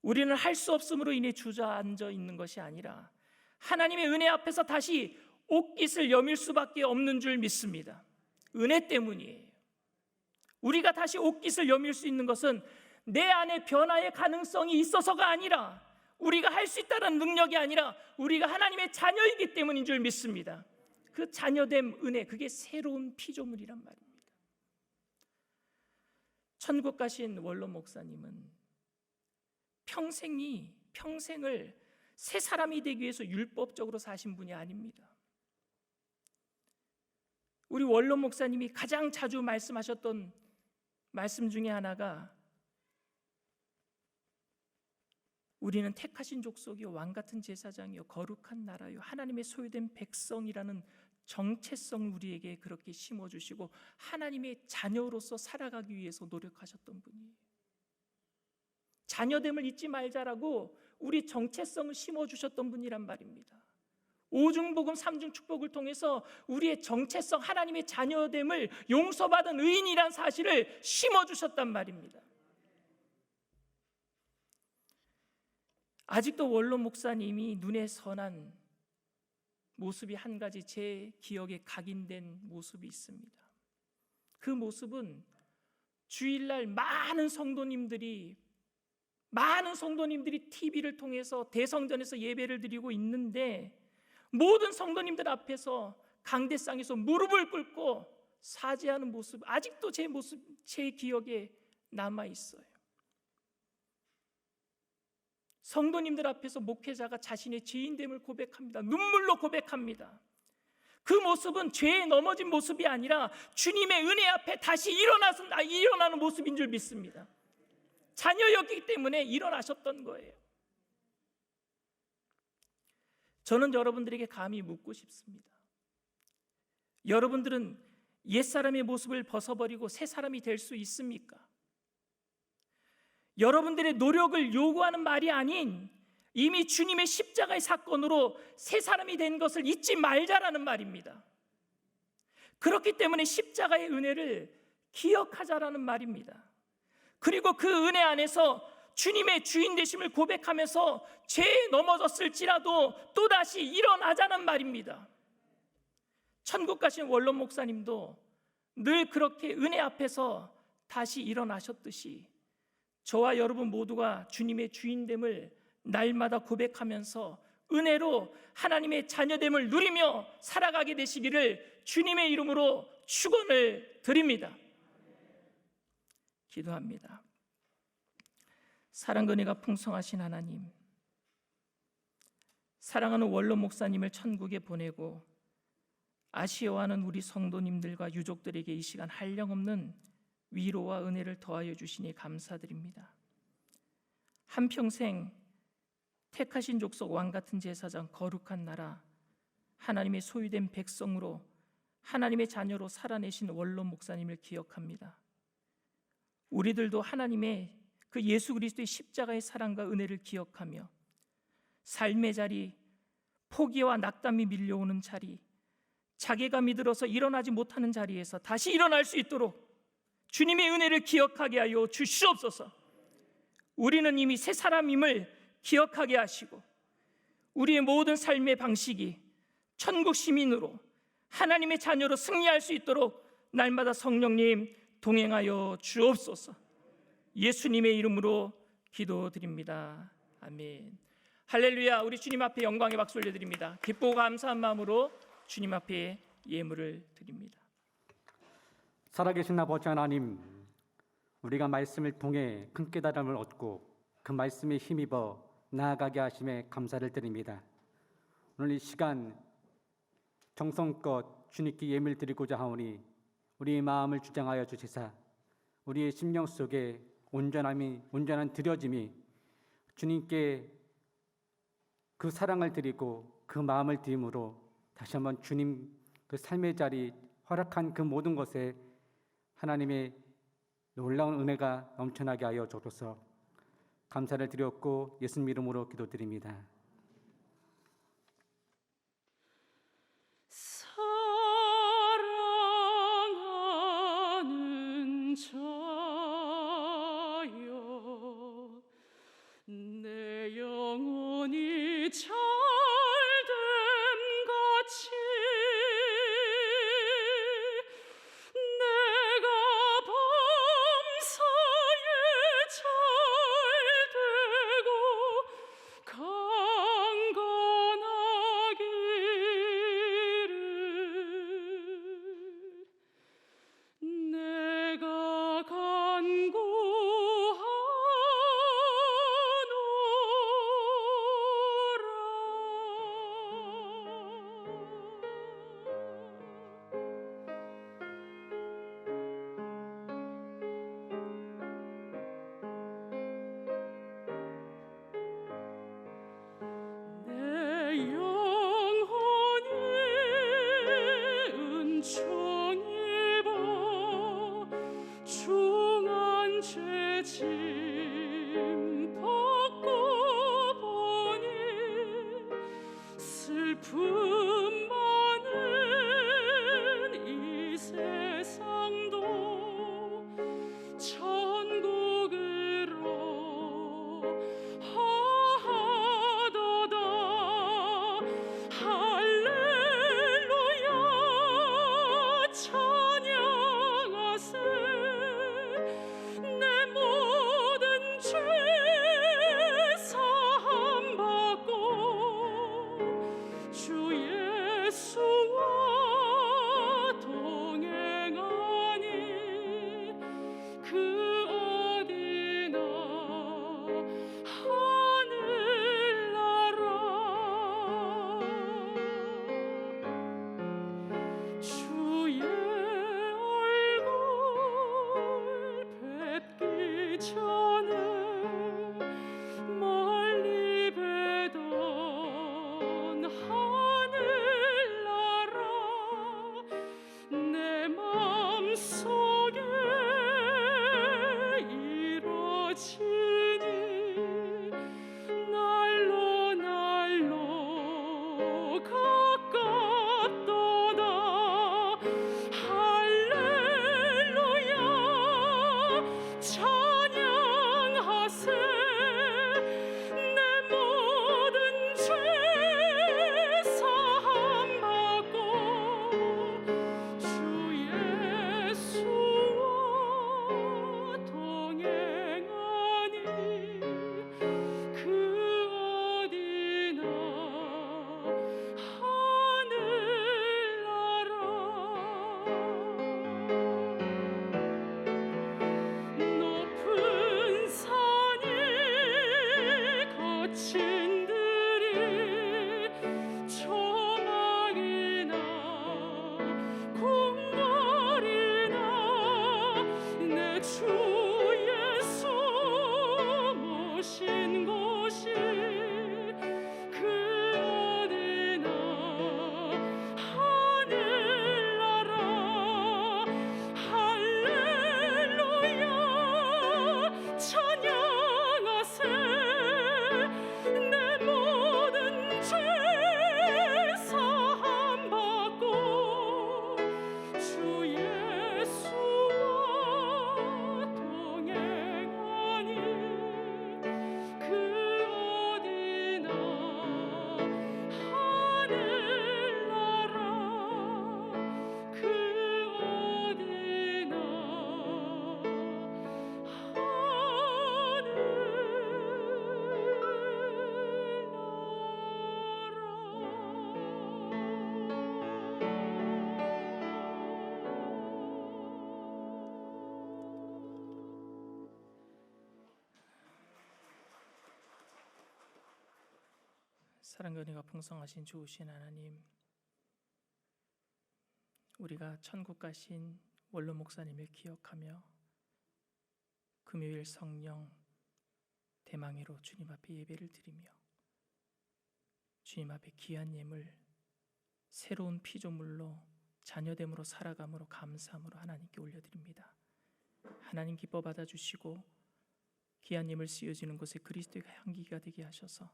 우리는 할 수 없음으로 인해 주저앉아 있는 것이 아니라 하나님의 은혜 앞에서 다시 옷깃을 여밀 수밖에 없는 줄 믿습니다. 은혜 때문이에요. 우리가 다시 옷깃을 여밀 수 있는 것은 내 안에 변화의 가능성이 있어서가 아니라 우리가 할 수 있다는 능력이 아니라 우리가 하나님의 자녀이기 때문인 줄 믿습니다. 그 자녀됨 은혜, 그게 새로운 피조물이란 말입니다. 천국 가신 원로 목사님은 평생을 새 사람이 되기 위해서 율법적으로 사신 분이 아닙니다. 우리 원로 목사님이 가장 자주 말씀하셨던 말씀 중에 하나가 우리는 택하신 족속이요 왕같은 제사장이요 거룩한 나라요 하나님의 소유된 백성이라는 정체성을 우리에게 그렇게 심어주시고 하나님의 자녀로서 살아가기 위해서 노력하셨던 분이에요. 자녀됨을 잊지 말자라고 우리 정체성을 심어주셨던 분이란 말입니다. 오중복음 삼중축복을 통해서 우리의 정체성, 하나님의 자녀됨을 용서받은 의인이란 사실을 심어주셨단 말입니다. 아직도 원로 목사님이 눈에 선한 모습이 한 가지 제 기억에 각인된 모습이 있습니다. 그 모습은 주일날 많은 성도님들이 TV를 통해서 대성전에서 예배를 드리고 있는데 모든 성도님들 앞에서 강대상에서 무릎을 꿇고 사죄하는 모습, 아직도 제 기억에 남아 있어요. 성도님들 앞에서 목회자가 자신의 죄인됨을 고백합니다. 눈물로 고백합니다. 그 모습은 죄에 넘어진 모습이 아니라 주님의 은혜 앞에 다시 일어나는 모습인 줄 믿습니다. 자녀였기 때문에 일어나셨던 거예요. 저는 여러분들에게 감히 묻고 싶습니다. 여러분들은 옛사람의 모습을 벗어버리고 새 사람이 될 수 있습니까? 여러분들의 노력을 요구하는 말이 아닌 이미 주님의 십자가의 사건으로 새 사람이 된 것을 잊지 말자라는 말입니다. 그렇기 때문에 십자가의 은혜를 기억하자라는 말입니다. 그리고 그 은혜 안에서 주님의 주인 되심을 고백하면서 죄에 넘어졌을지라도 또다시 일어나자는 말입니다. 천국 가신 원로 목사님도 늘 그렇게 은혜 앞에서 다시 일어나셨듯이 저와 여러분 모두가 주님의 주인됨을 날마다 고백하면서 은혜로 하나님의 자녀됨을 누리며 살아가게 되시기를 주님의 이름으로 축원을 드립니다. 기도합니다. 사랑과 은혜가 풍성하신 하나님, 사랑하는 원로 목사님을 천국에 보내고 아쉬워하는 우리 성도님들과 유족들에게 이 시간 한량없는 위로와 은혜를 더하여 주시니 감사드립니다. 한평생 택하신 족속 왕같은 제사장, 거룩한 나라, 하나님의 소유된 백성으로 하나님의 자녀로 살아내신 원로 목사님을 기억합니다. 우리들도 하나님의 그 예수 그리스도의 십자가의 사랑과 은혜를 기억하며 삶의 자리, 포기와 낙담이 밀려오는 자리, 자기감이 들어서 일어나지 못하는 자리에서 다시 일어날 수 있도록 주님의 은혜를 기억하게 하여 주시옵소서. 우리는 이미 새 사람임을 기억하게 하시고 우리의 모든 삶의 방식이 천국 시민으로 하나님의 자녀로 승리할 수 있도록 날마다 성령님 동행하여 주옵소서. 예수님의 이름으로 기도드립니다. 아멘. 할렐루야. 우리 주님 앞에 영광의 박수 올려드립니다. 기쁘고 감사한 마음으로 주님 앞에 예물을 드립니다.
살아계신 아버지 하나님, 우리가 말씀을 통해 큰 깨달음을 얻고 그 말씀에 힘입어 나아가게 하심에 감사를 드립니다. 오늘 이 시간 정성껏 주님께 예물 드리고자 하오니 우리의 마음을 주장하여 주시사 우리의 심령 속에 온전한 드려짐이 주님께 그 사랑을 드리고 그 마음을 드림으로 다시 한번 주님 그 삶의 자리 허락한 그 모든 것에 하나님의 놀라운 은혜가 넘쳐나게 하여 주옵소서. 감사를 드렸고 예수님 이름으로 기도드립니다.
사랑하는 자여, 내 영혼이 참됨 같이 내가 범사에 잘되고 강건하기를 내가 내 영혼이 은총입어 중한 죄짐 벗고 보니 슬픔 많은 이 세상도 천국으로 하하도다. 할렐루야 찬양하세. 내 모든 죄 사함 받고 주 예수와 동행하니 그 어디나 하늘나라. 주의 얼굴 뵙기 전에 멀리 뵈던 하늘나라 내 맘속에 이루어지니 날로 날로 가깝도다. 할렐루야 찬양
사랑과 은혜가 풍성하신 좋으신 하나님, 우리가 천국 가신 원로 목사님을 기억하며 금요일 성령 대망회로 주님 앞에 예배를 드리며 주님 앞에 귀한 예물, 새로운 피조물로 자녀됨으로 살아감으로 감사함으로 하나님께 올려드립니다. 하나님 기뻐 받아주시고 귀한 예물 쓰여지는 곳에 그리스도의 향기가 되게 하셔서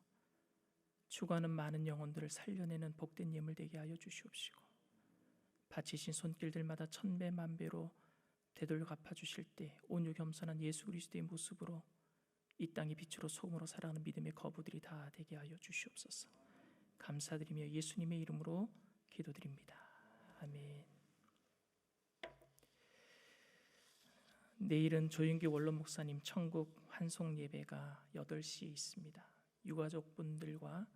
죽어가는 많은 영혼들을 살려내는 복된 예물 되게 하여 주시옵시고, 바치신 손길들마다 천배 만배로 되돌려 갚아주실 때 온유 겸손한 예수 그리스도의 모습으로 이 땅의 빛으로 소금으로 살아가는 믿음의 거부들이 다 되게 하여 주시옵소서. 감사드리며 예수님의 이름으로 기도드립니다. 아멘. 내일은 조윤기 원로 목사님 천국 환송 예배가 8시에 있습니다. 유가족분들과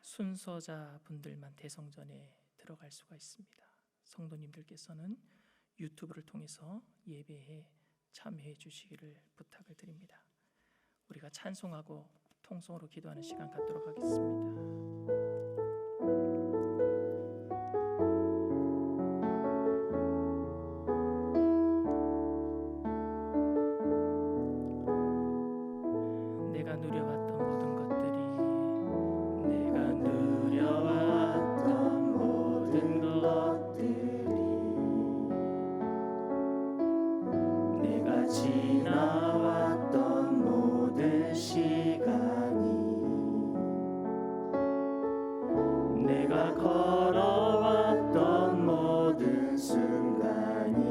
순서자분들만 대성전에 들어갈 수가 있습니다. 성도님들께서는 유튜브를 통해서 예배에 참여해 주시기를 부탁을 드립니다. 우리가 찬송하고 통성으로 기도하는 시간 갖도록 하겠습니다. 내가 누려왔던 모든 것들이, 내가 누려왔던 모든 것들이, 내가 지나왔던 모든 시간이, 내가 걸어왔던 모든 순간이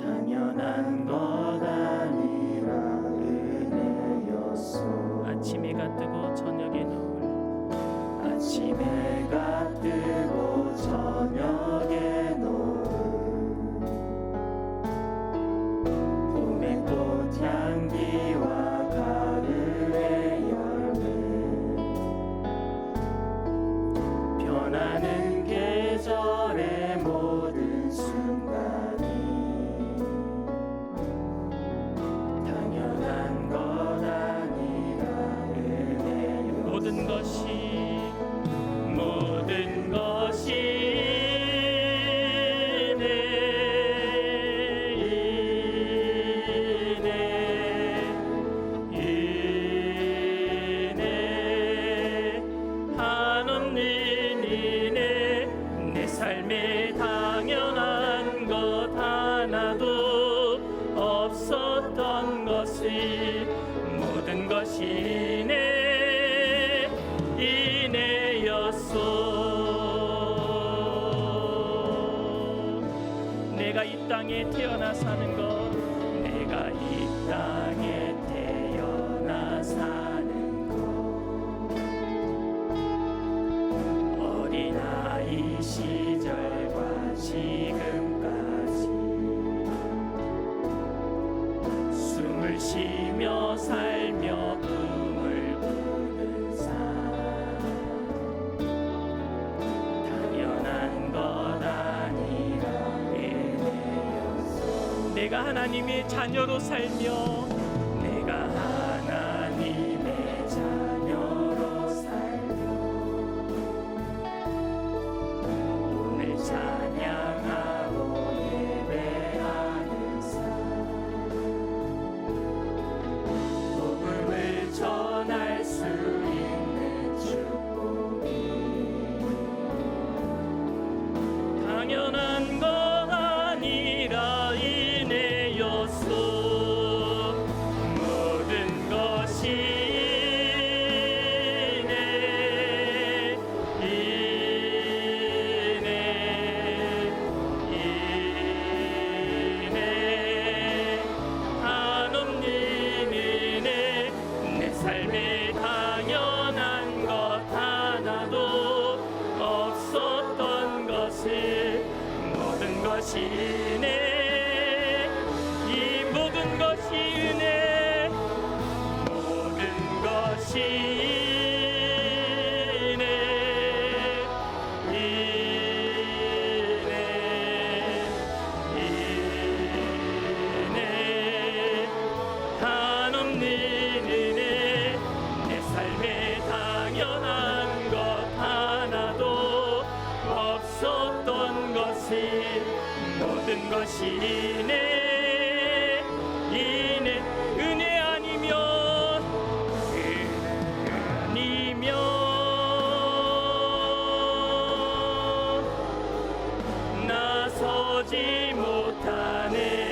당연한 것 아니라 은혜였소. 아침 해가 뜨고 저녁에 노을, 아침 해가 뜨고 저녁에 노을, 봄의 꽃향기와 가을의 열매, 변하는 계절의 모든 순간이 당연한 것 아니라 은혜였소. 모든 것이 은혜, 한없는 은혜, 내 삶에 당연한 것 하나도 없었던 것을, 모든 것이 인내였소. 내가 이 땅에 태어나 사는 것, 내가 이 땅에 태어나 사는 것, 어린아이 시절과 지금까지 숨을 쉬며 살며 꿈을 꾸는 삶, 당연한 것 아니라 은혜였소. 내가 하나님의 자녀로 살며, 내가 하나님의 자녀로 살며 오늘 찬양하고 예배하는 삶, 복음을 전할 수 있는 축복이 당연한 것 아니라 은혜였소. 모든 것이 은혜, 한없는 은혜, 내 삶에 당연한 것 하나도 없었던 것을, 모든 것이 은혜, 이 모든 것이 은혜, 모든 것이 은혜, 은혜, 한없는 은혜, 내 모든 것이 이내 은혜 아니면 나서지 못하네.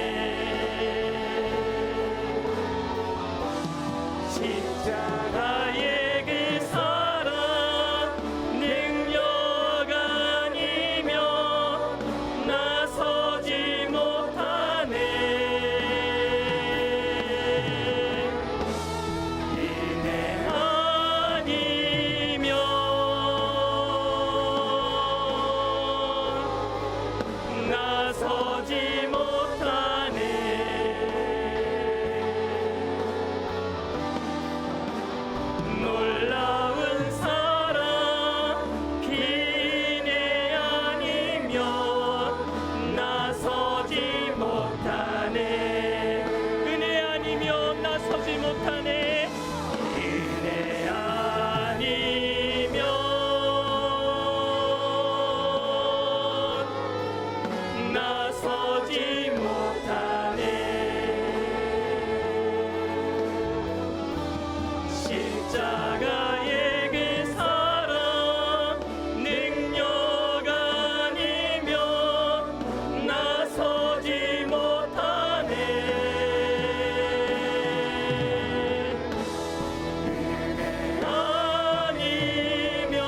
십자가의 그 사랑 능력 아니면 나서지 못하네. 은혜 아니면 나서지 못하네. 놀라운 사랑 비내 아니면 나서지 못하네. 은혜 아니면 나서지 못하네. 은혜 아니면 나서지 못하네. 십자가의 그 사랑 능력 아니면 나서지 못하네. 은혜 아니면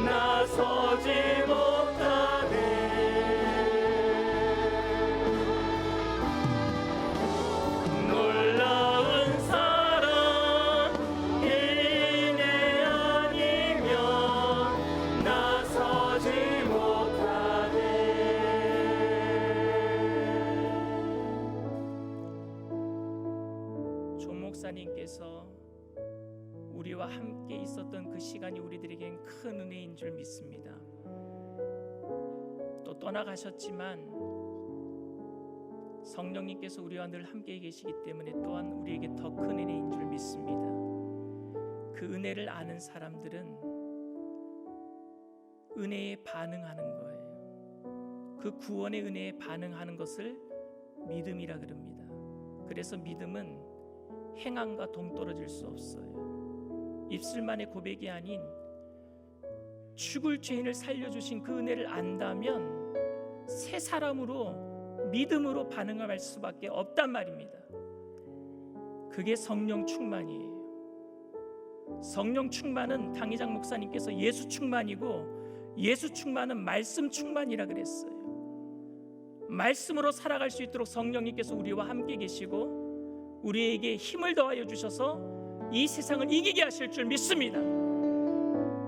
나서지 못하네. 놀라운 사랑 은혜 아니면 나서지 못하네. 조 목사님께서 우리와 함께 있었던 그 시간이 우리들에겐 큰 은혜인 줄 믿습니다. 또 떠나가셨지만 성령님께서 우리와 늘 함께 계시기 때문에 또한 우리에게 더 큰 은혜인 줄 믿습니다. 그 은혜를 아는 사람들은 은혜에 반응하는 거예요. 그 구원의 은혜에 반응하는 것을 믿음이라 그럽니다. 그래서 믿음은 행함과 동떨어질 수 없어요. 입술만의 고백이 아닌 죽을 죄인을 살려주신 그 은혜를 안다면 새 사람으로 믿음으로 반응할 수밖에 없단 말입니다. 그게 성령 충만이에요. 성령 충만은 당회장 목사님께서 예수 충만이고 예수 충만은 말씀 충만이라 그랬어요. 말씀으로 살아갈 수 있도록 성령님께서 우리와 함께 계시고 우리에게 힘을 더하여 주셔서 이 세상을 이기게 하실 줄 믿습니다.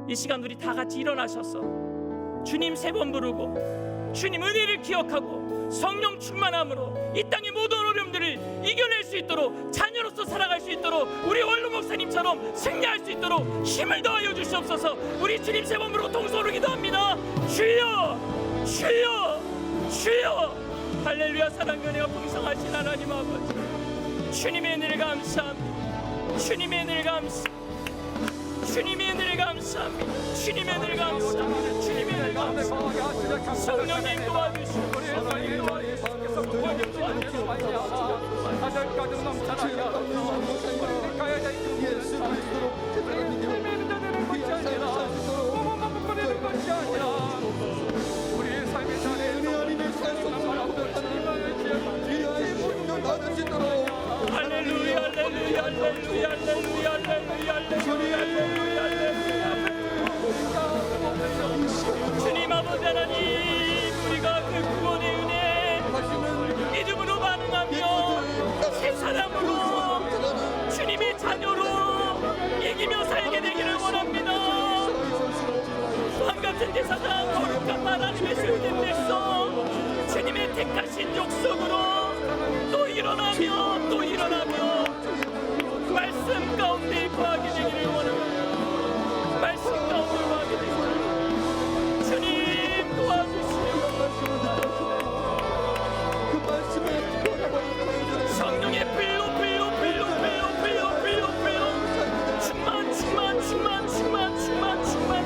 이 시간 우리 다 같이 일어나셔서 주님 3번 부르고 주님 은혜를 기억하고 성령 충만함으로 이 땅의 모든 어려움들을 이겨낼 수 있도록 자녀로서 살아갈 수 있도록 우리 원로 목사님처럼 승리할 수 있도록 힘을 더하여 주시옵소서. 우리 주님 3번 부르고 동서로 기도합니다. 주여 주여 주여. 할렐루야. 사랑 은혜가 풍성하신 하나님 아버지, 주님의 은혜를 감사합니다. 주님의 은혜를 감사합니다. 주님의 은혜를 감사합니다. 주님의 은혜를 감사합니다. 주님의 은혜를 감사합니다. 성령님 도와주시고 성령님 도와주시고
우리의 삶의 자리에 은혜 아니면 살 수 없는
할렐루야 할렐루야 할렐루야 할렐루야 할렐루야 할렐루야. 주님 아버지 하나님, 우리가 그 구원의 은혜 믿음으로 반응하며 새 사람으로 주님의 자녀로 이기며 살게 되기를 원합니다. 왕같은 제사장 거룩한 하나님의 세우된 데서 주님의 택하신 족속으로 또 일어나며 또 일어나며 말씀 가운데 거하게 되기를 원합니다. 말씀 가운데 거하게 되기를 원합니다. 주님 도와주시옵소서.
그 말씀에
성령의 불로 충만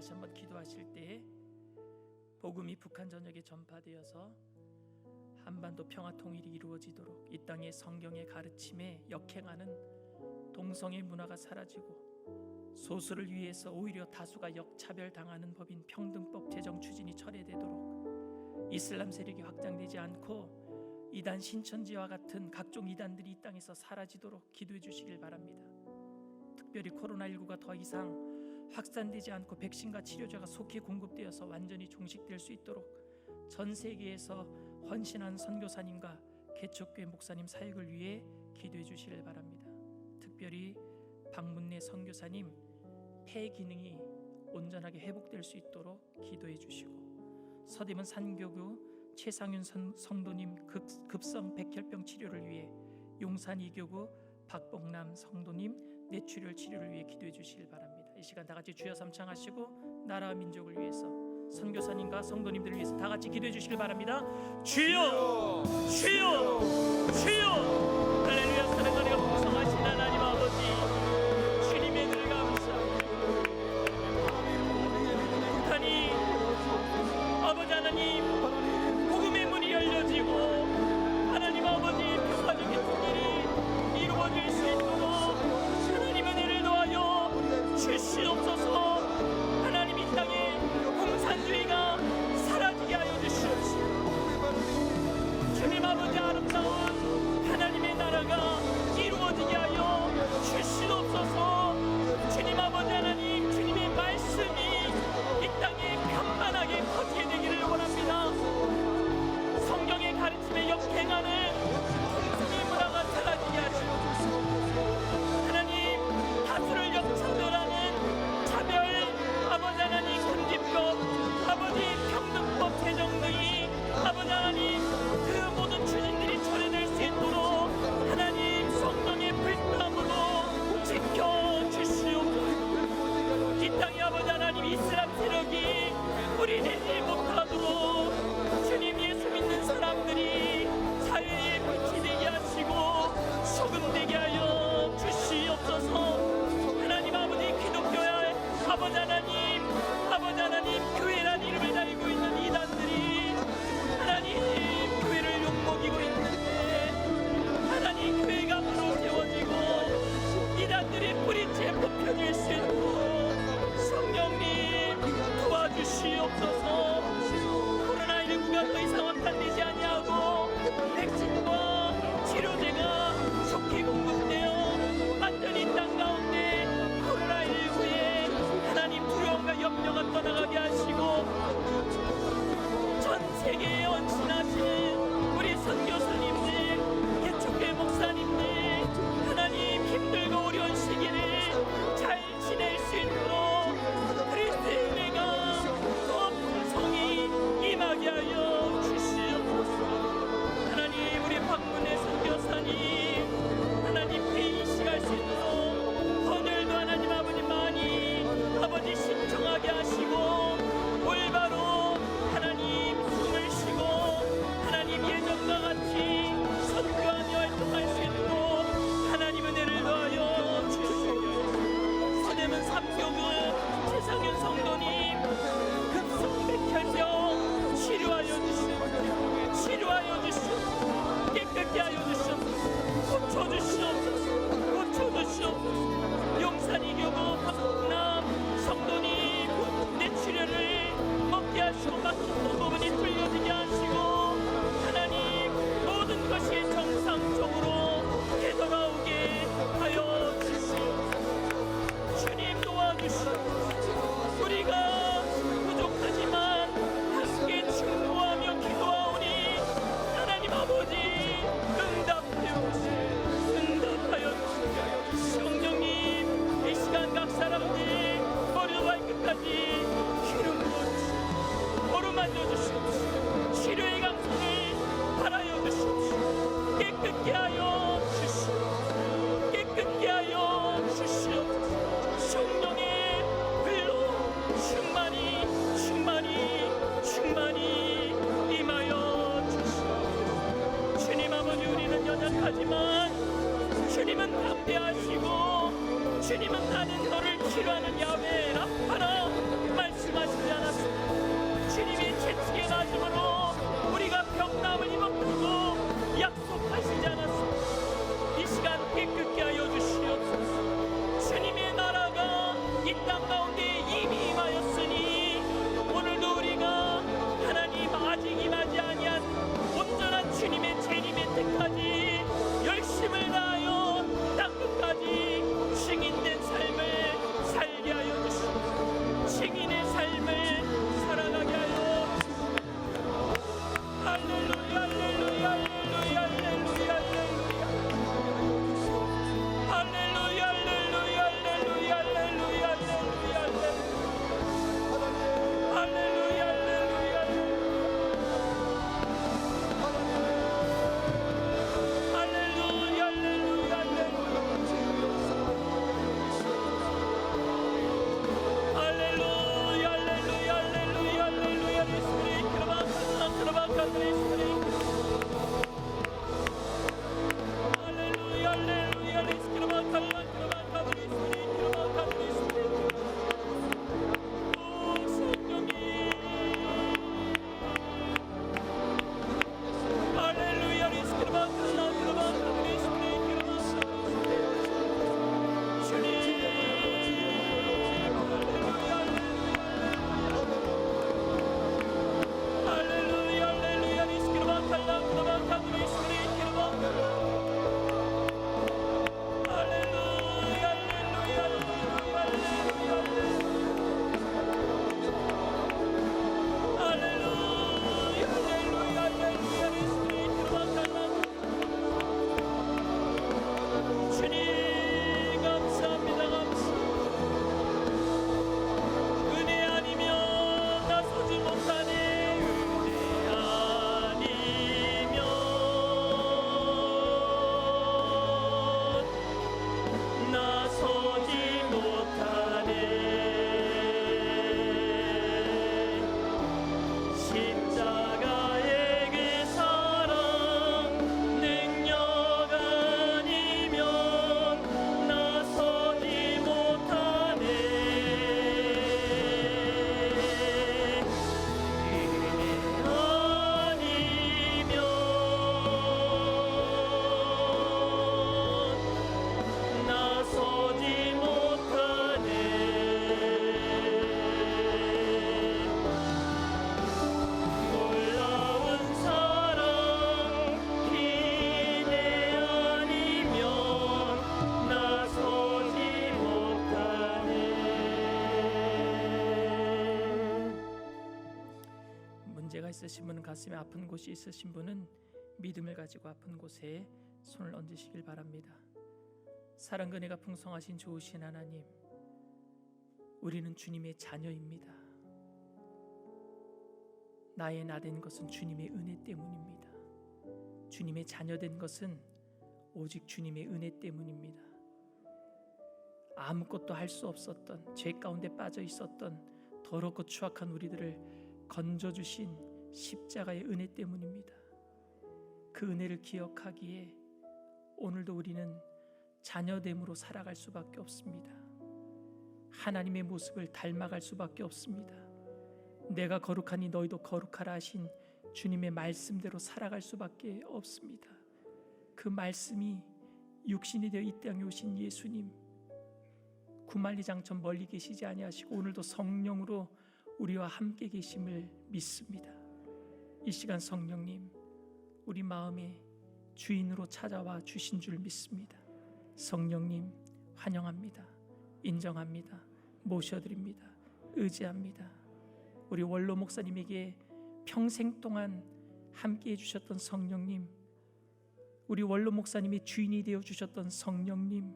다시 한번 기도하실 때 복음이 북한 전역에 전파되어서 한반도 평화 통일이 이루어지도록 이 땅의 성경의 가르침에 역행하는 동성애 문화가 사라지고 소수를 위해서 오히려 다수가 역차별당하는 법인 평등법 제정 추진이 철회되도록 이슬람 세력이 확장되지 않고 이단 신천지와 같은 각종 이단들이 이 땅에서 사라지도록 기도해 주시길 바랍니다. 특별히 코로나19가 더 이상 확산되지 않고 백신과 치료제가 속히 공급되어서 완전히 종식될 수 있도록 전 세계에서 헌신한 선교사님과 개척교회 목사님 사역을 위해 기도해 주시길 바랍니다. 특별히 방문내 선교사님 폐 기능이 온전하게 회복될 수 있도록 기도해 주시고, 서대문 산교구 최상윤 성도님 급성 백혈병 치료를 위해 용산 2교구 박봉남 성도님 뇌출혈 치료를 위해 기도해 주시길 바랍니다. 이 시간 다 같이 주여 삼창하시고 나라와 민족을 위해서 선교사님과 성도님들을 위해서 다 같이 기도해 주시길 바랍니다. 주여, 주여, 주여. 할렐루야. 사랑하리가 풍성하신 하나님 아버지, 주님의 늘 감사합니다. 북한이 아버지 하나님 복음의 문이 열려지고 하나님 아버지 평화적인 통일이 이루어질 수 있도록 하나님의 은혜를 더하여 주시옵소서. 하나님 이 땅에 공산주의가 사라지게 하여 주시옵소서. 주님 아버지 아름다운 하나님의 나라가 이루어지게 하여 주시옵소서. 주님 아버지 하나님, 주님의 말씀이 이 땅에 편만하게 퍼지게 되기를 원합니다. 성경의 가르침에 역행하는 동성애 문화가 사라지게 하시옵소서. 하나님, 다수를 역차별하는 차별 아버지 하나님 금지법, 아버지 평등법 제정 등이 아버지 하나님 그 모든 추진들이 철회될 수 있도록 하나님 성령의 불담으로 지켜주시옵소서. 이 땅에 아버지 하나님 이슬람 세력이 뿌리내지 못하도록 주님 예수 믿는 사람들이 사회에 빛이 되게 하시고 소금 되게 하여 주시옵소서. 하나님 아버지 기독교의 아버지 하나님 교회란 이름을 달고 있는 이단들이 하나님 교회를 욕먹이고 있는데 하나님 교회가 바로 세워지고 이단들이 뿌리째 뽑혀질 수 있도록 성령님 도와주시옵소서. 코로나19가 더 이상 확산되지 아니하고 백신과 치료제가 속히 공급되어 완전히 땅 가운데 코로나19에 하나님 두려움과 염려가 떠나가게 하시고 전 세계에 헌신하신 우리 선교사님들, 개척교회 목사님들 하나님 힘들고 어려운 시기를 잘 지낼 수 있도록 그리스도의 은혜가 더 풍성히 임하게 하여 주시옵소서. 하나님 우리 방문의 선교사님 하나님 회의식 할 수 있도록 헌혈도 하나님 아버지 많이 아버지 신청하게 하시고 올바로 하나님 숨을 쉬고 하나님 예전과 같이 선교하며 활동할 수 있도록 하나님 은혜를 더하여 주시옵소서. 서대문 3교구 최상윤 성도님 급성 백혈병 치료하여 주시옵소서. 치료하여 주시옵소서. 깨끗게 하여 주시옵소서. 고쳐주시옵소서. 고쳐주시옵소서. 용산 2교구 박남 성도님 뇌출혈을 먹게 하시고 막혔던 부분이 뚫려지게 하시고 하나님 모든 것이 정상적으로 되돌아오게 하여 주시옵소서. 주님 도와주시옵소서. 우리가 부족하지만 함께 충고하며 기도하오니 하나님 아버지 응답하여 주시옵소서. 응답하여 주시옵소서. 성령님 이 시간 각 사람들 머리로 발끝까지 기름 부어주시옵소서. 어루만져 주시옵소서. 치료의 감성을 바라여 주시옵소서. 깨끗게 하여 주시옵소서. 깨끗게 하여 주시옵소서. 성령의 불로 충만히 임하여 주시옵소서. 주님 아버지 우리는 연약하지만 주님은 담대하시고 주님은 나는 너를 치료하는 야훼 라파라 말씀 말씀하시지 않았습니까? 주님이 채찍에 맞음으로 우리가 병남을 입었다고 약속하시지 않았습니까? 이 시간 깨끗게 하여 주시옵소서. 주님의 나라가 이 땅 가운데 이미 임하였으니 오늘도 우리가 하나님 아직 임하지 아니한 온전한 주님의 재림의 때까지 열심을 다하여 땅 끝까지 증인된 삶을 살게 하여 주시옵소서. 증인의 삶을 살아가게 하여 주시옵소서. 할렐루야 할렐루야 할렐루야 할렐루야 할렐루야 할렐루야 할렐루야 할렐루야 할렐루야 할렐루야 할렐루야 할렐루야 할렐루야 할렐루야 할렐루야 할렐루야 할렐루야 리스프리 크라바카 리스프리 할렐루야 할렐루야 리스크라바카 리스프리 크라바카 리스프리 오 성령님 할렐루야 리스크라바카 리스프리 주님 할렐루야 할렐루야 리스크라바카 리스프리 할렐루야 주님 감사합니다. 은혜 아니면 나서지 못하네. 은혜 아니면 나서지 못하네. 십자가의 그 사랑 능력 아니면 나서지 못하네. 은혜 아니면 나서지 못하네. 놀라운 사랑 기대 아니면 나서지 못하네. 문제가 있으신 분은, 가슴에 아픈 곳이 있으신 분은 믿음을 가지고 아픈 곳에 손을 얹으시길 바랍니다. 사랑과 은혜가 풍성하신 좋으신 하나님, 우리는 주님의 자녀입니다. 나의 나된 것은 주님의 은혜 때문입니다. 주님의 자녀된 것은 오직 주님의 은혜 때문입니다. 아무것도 할 수 없었던, 죄 가운데 빠져 있었던 더럽고 추악한 우리들을 건져주신 십자가의 은혜 때문입니다. 그 은혜를 기억하기에 오늘도 우리는 자녀됨으로 살아갈 수밖에 없습니다. 하나님의 모습을 닮아갈 수밖에 없습니다. 내가 거룩하니 너희도 거룩하라 하신 주님의 말씀대로 살아갈 수밖에 없습니다. 그 말씀이 육신이 되어 이 땅에 오신 예수님, 구만리장천 멀리 계시지 아니하시고 오늘도 성령으로 우리와 함께 계심을 믿습니다. 이 시간 성령님, 우리 마음에 주인으로 찾아와 주신 줄 믿습니다. 성령님 환영합니다. 인정합니다. 모셔드립니다. 의지합니다. 우리 원로 목사님에게 평생 동안 함께해 주셨던 성령님, 우리 원로 목사님이 주인이 되어 주셨던 성령님,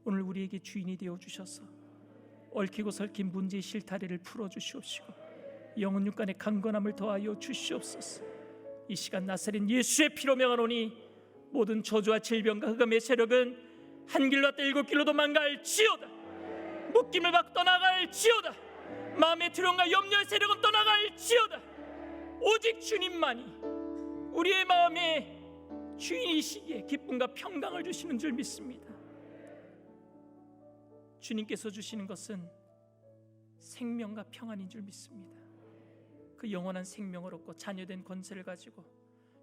오늘 우리에게 주인이 되어 주셔서 얽히고 설킨 문제의 실타래를 풀어주시옵시고 영혼 육간의 강건함을 더하여 주시옵소서. 이 시간 나사렛 예수의 피로 명하노니 모든 저주와 질병과 흑암의 세력은 한 길로 왔다 일곱 길로 도망갈지어다. 묶임을 받고 떠나갈지어다. 마음의 두려움과 염려의 세력은 떠나갈지어다. 오직 주님만이 우리의 마음에 주인이시기에 기쁨과 평강을 주시는 줄 믿습니다. 주님께서 주시는 것은 생명과 평안인 줄 믿습니다. 그 영원한 생명을 얻고 자녀된 권세를 가지고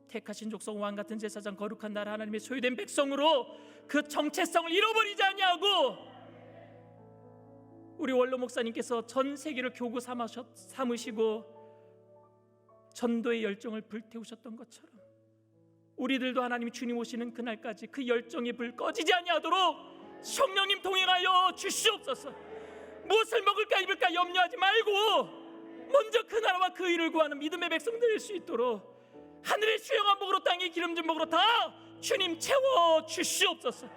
택하신 족속 왕 같은 제사장 거룩한 나라 하나님의 소유된 백성으로 그 정체성을 잃어버리지 아니하고, 우리 원로 목사님께서 전 세계를 교구 삼으시고 전도의 열정을 불태우셨던 것처럼 우리들도 하나님이 주님 오시는 그날까지 그 열정의 불 꺼지지 아니하도록 성령님 동행하여 주시옵소서. 무엇을 먹을까 입을까 염려하지 말고 먼저 그 나라와 그 일을 구하는 믿음의 백성들 될 수 있도록 하늘의 수영한 복으로 땅의 기름진 복으로 다 주님 채워 주시옵소서.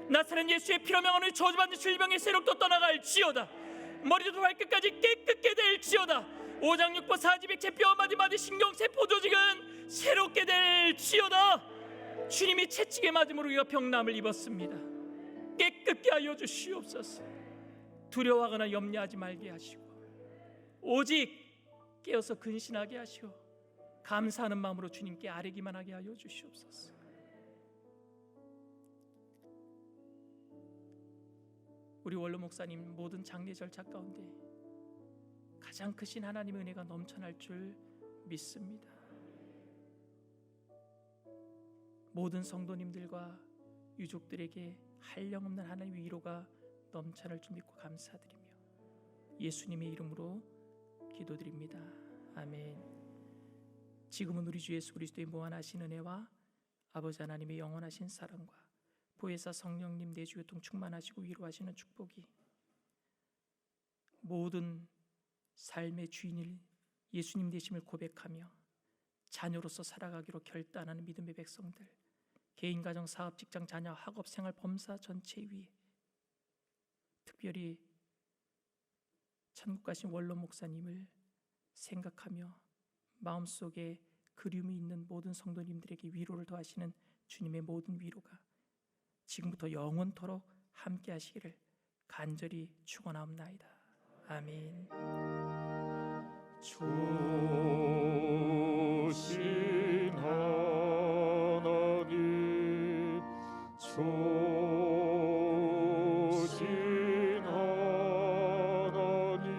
나사렛 예수의 피로 명하는 저주받는 질병의 세력도 떠나갈지어다. 머리부터 발끝까지 깨끗게 될지어다. 오장육부 사지백체 뼈 마디마디 신경세포 조직은 새롭게 될지어다. 주님이 채찍에 맞음으로 우리가 병남을 입었습니다. 깨끗게 하여 주시옵소서. 두려워하거나 염려하지 말게 하시고 오직 깨어서 근신하게 하시고 감사하는 마음으로 주님께 아뢰기만 하게 하여 주시옵소서. 우리 원로 목사님 모든 장례 절차 가운데 가장 크신 하나님의 은혜가 넘쳐날 줄 믿습니다. 모든 성도님들과 유족들에게 한량없는 하나님의 위로가 넘쳐날 줄 믿고 감사드리며 예수님의 이름으로 기도드립니다. 아멘. 지금은 우리 주 예수 그리스도의 무한하신 은혜와 아버지 하나님의 영원하신 사랑과 보혜사 성령님 내주 교통 충만하시고 위로하시는 축복이 모든 삶의 주인일 예수님 되심을 고백하며 자녀로서 살아가기로 결단하는 믿음의 백성들, 개인, 가정, 사업, 직장, 자녀, 학업, 생활, 범사 전체 위에 특별히 천국 가신 원로 목사님을 생각하며 마음속에 그리움이 있는 모든 성도님들에게 위로를 더하시는 주님의 모든 위로가 지금부터 영원토록 함께 하시기를 간절히 축원하옵나이다. 아멘.
주신 하나님, 주신 하나님,